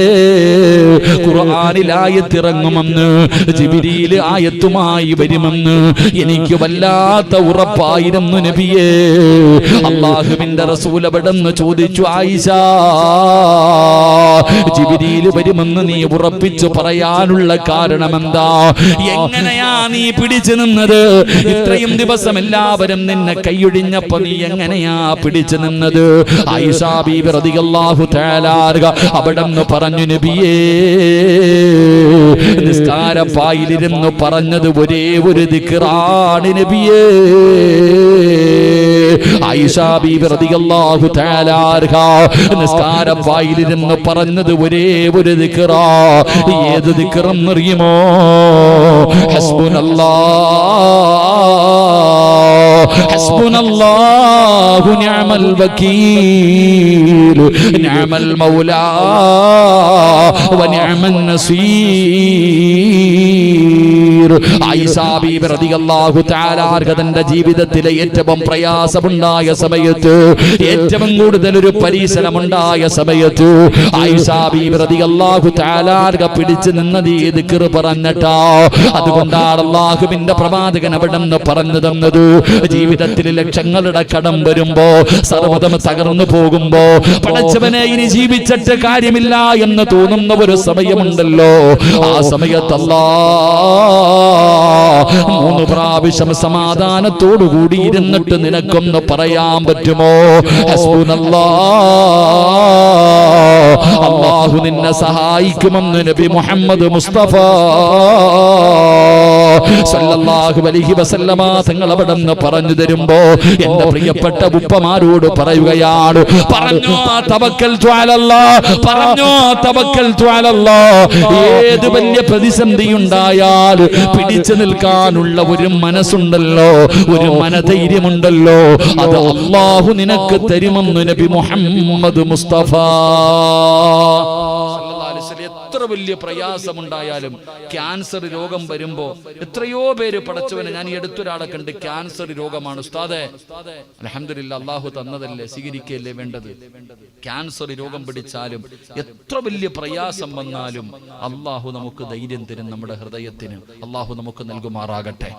ഖുർആനിൽ ആയത്തിറങ്ങുമെന്ന്, ജിബ്രീൽ ആയത്തുമായി വരുമെന്ന് എനിക്ക് വല്ലാത്ത ഉറപ്പായിരുന്നു നബിയേ. അല്ലാഹുവിന്റെ റസൂൽ അവിടെ നിന്ന് ചോദിച്ചു, ആയിഷ ജിബ്രീൽ വരുമെന്ന് നീ ഉറപ്പിച്ചു പറയാനുള്ള കാരണം എന്താ? എങ്ങനെയാ നീ പിടിച്ചു നിന്നത്? ഇത്രയും ദിവസം എല്ലാവരും നിന്നെ കൈയൊഴിഞ്ഞപ്പോ നീ എങ്ങനെയാ പിടിച്ചു നിന്നത്? ആയിഷ ബീബി റളിയല്ലാഹു തആല അവിടെന്ന് പറഞ്ഞു, നബിയേ, നിസ്കാരപ്പായിലിരുന്ന് പറഞ്ഞത് ഒരേ ഒരു ദിക്റാണ് നബിയേ. ആയിഷ ബീബി റളിയല്ലാഹു തആല നിസ്കാരപ്പായിലിരുന്ന് പറഞ്ഞത് ഒരേ ഒരു ദിക്റാ. ഏത് ദിക്റെന്ന് അറിയുമോ? ഹസ്ബുനല്ലാഹു നിഅമൽ വകീൽ നിഅമൽ മൗലാ വനിഅമൻ നസീർ. ആയിഷ ബീബി റളിയല്ലാഹു തആല തന്റെ ജീവിതത്തിലെ ഏറ്റവും പ്രയാസമുണ്ടായ സമയത്ത്, ഏറ്റവും കൂടുതൽ ഒരു പരീക്ഷണമുണ്ടായ സമയത്ത് ആയിഷ ബീബി റളിയല്ലാഹു തആല പിടിച്ചു നിന്നത് ഈ ദിക്ർ പറഞ്ഞിട്ടാ. അതുകൊണ്ടാണ് അല്ലാഹുവിന്റെ പ്രവാചകൻ അവിടെന്ന് പറഞ്ഞു തന്നത്, ജീവിതത്തിൽ ലക്ഷങ്ങളുടെ കടം വരുമ്പോ, സർവ്വതം തകർന്നു പോകുമ്പോ, പടച്ചവനെ ഇനി ജീവിച്ചിട്ട് കാര്യമില്ല എന്ന് തോന്നുന്ന ഒരു സമയമുണ്ടല്ലോ, ആ സമയത്ത് അല്ലാഹ് 3 പ്രാവശ്യം സമാധാനത്തോടുകൂടി ഇരുന്നിട്ട് നിനക്കൊന്ന് പറയാൻ പറ്റുമോ? ഹസ്ബുനല്ലാഹ്, അല്ലാഹു നിന്നെ സഹായിക്കുമെന്ന് നബി മുഹമ്മദ് മുസ്തഫ സല്ലല്ലാഹു അലൈഹി വസല്ലമ തങ്ങൾ അവിടെന്ന് പറഞ്ഞു തരുമ്പോ എന്റെ പ്രിയപ്പെട്ട ഉപ്പമാരോട് പറയുകയാണ്, പറഞ്ഞോ തവക്കൽതു അലല്ലാഹ്, പറഞ്ഞോ തവക്കൽതു അലല്ലാഹ്. ഏത് വലിയ പ്രതിസന്ധി ഉണ്ടായാൽ പിടിച്ചു നിൽക്കാനുള്ള ഒരു മനസ്സുണ്ടല്ലോ, ഒരു മനധൈര്യമുണ്ടല്ലോ, അത് അല്ലാഹു നിനക്ക് തരുമെന്ന് നബി മുഹമ്മദ് മുസ്തഫ. എത്ര വലിയ പ്രയാസമുണ്ടായാലും, ക്യാൻസർ രോഗം വരുമ്പോ എത്രയോ പേര് പടച്ചവനെ, ഞാൻ ഈ അടുത്തൊരാളെ കണ്ട് ക്യാൻസർ രോഗമാണ് ഉസ്താദേ, അൽഹംദുലില്ലാഹ് അല്ലാഹു തന്നതല്ലേ, സ്വീകരിക്കല്ലേ വേണ്ടത്. ക്യാൻസർ രോഗം പിടിച്ചാലും എത്ര വലിയ പ്രയാസം വന്നാലും അല്ലാഹു നമുക്ക് ധൈര്യം തരും, നമ്മുടെ ഹൃദയത്തിന് അല്ലാഹു നമുക്ക് നൽകുമാറാകട്ടെ.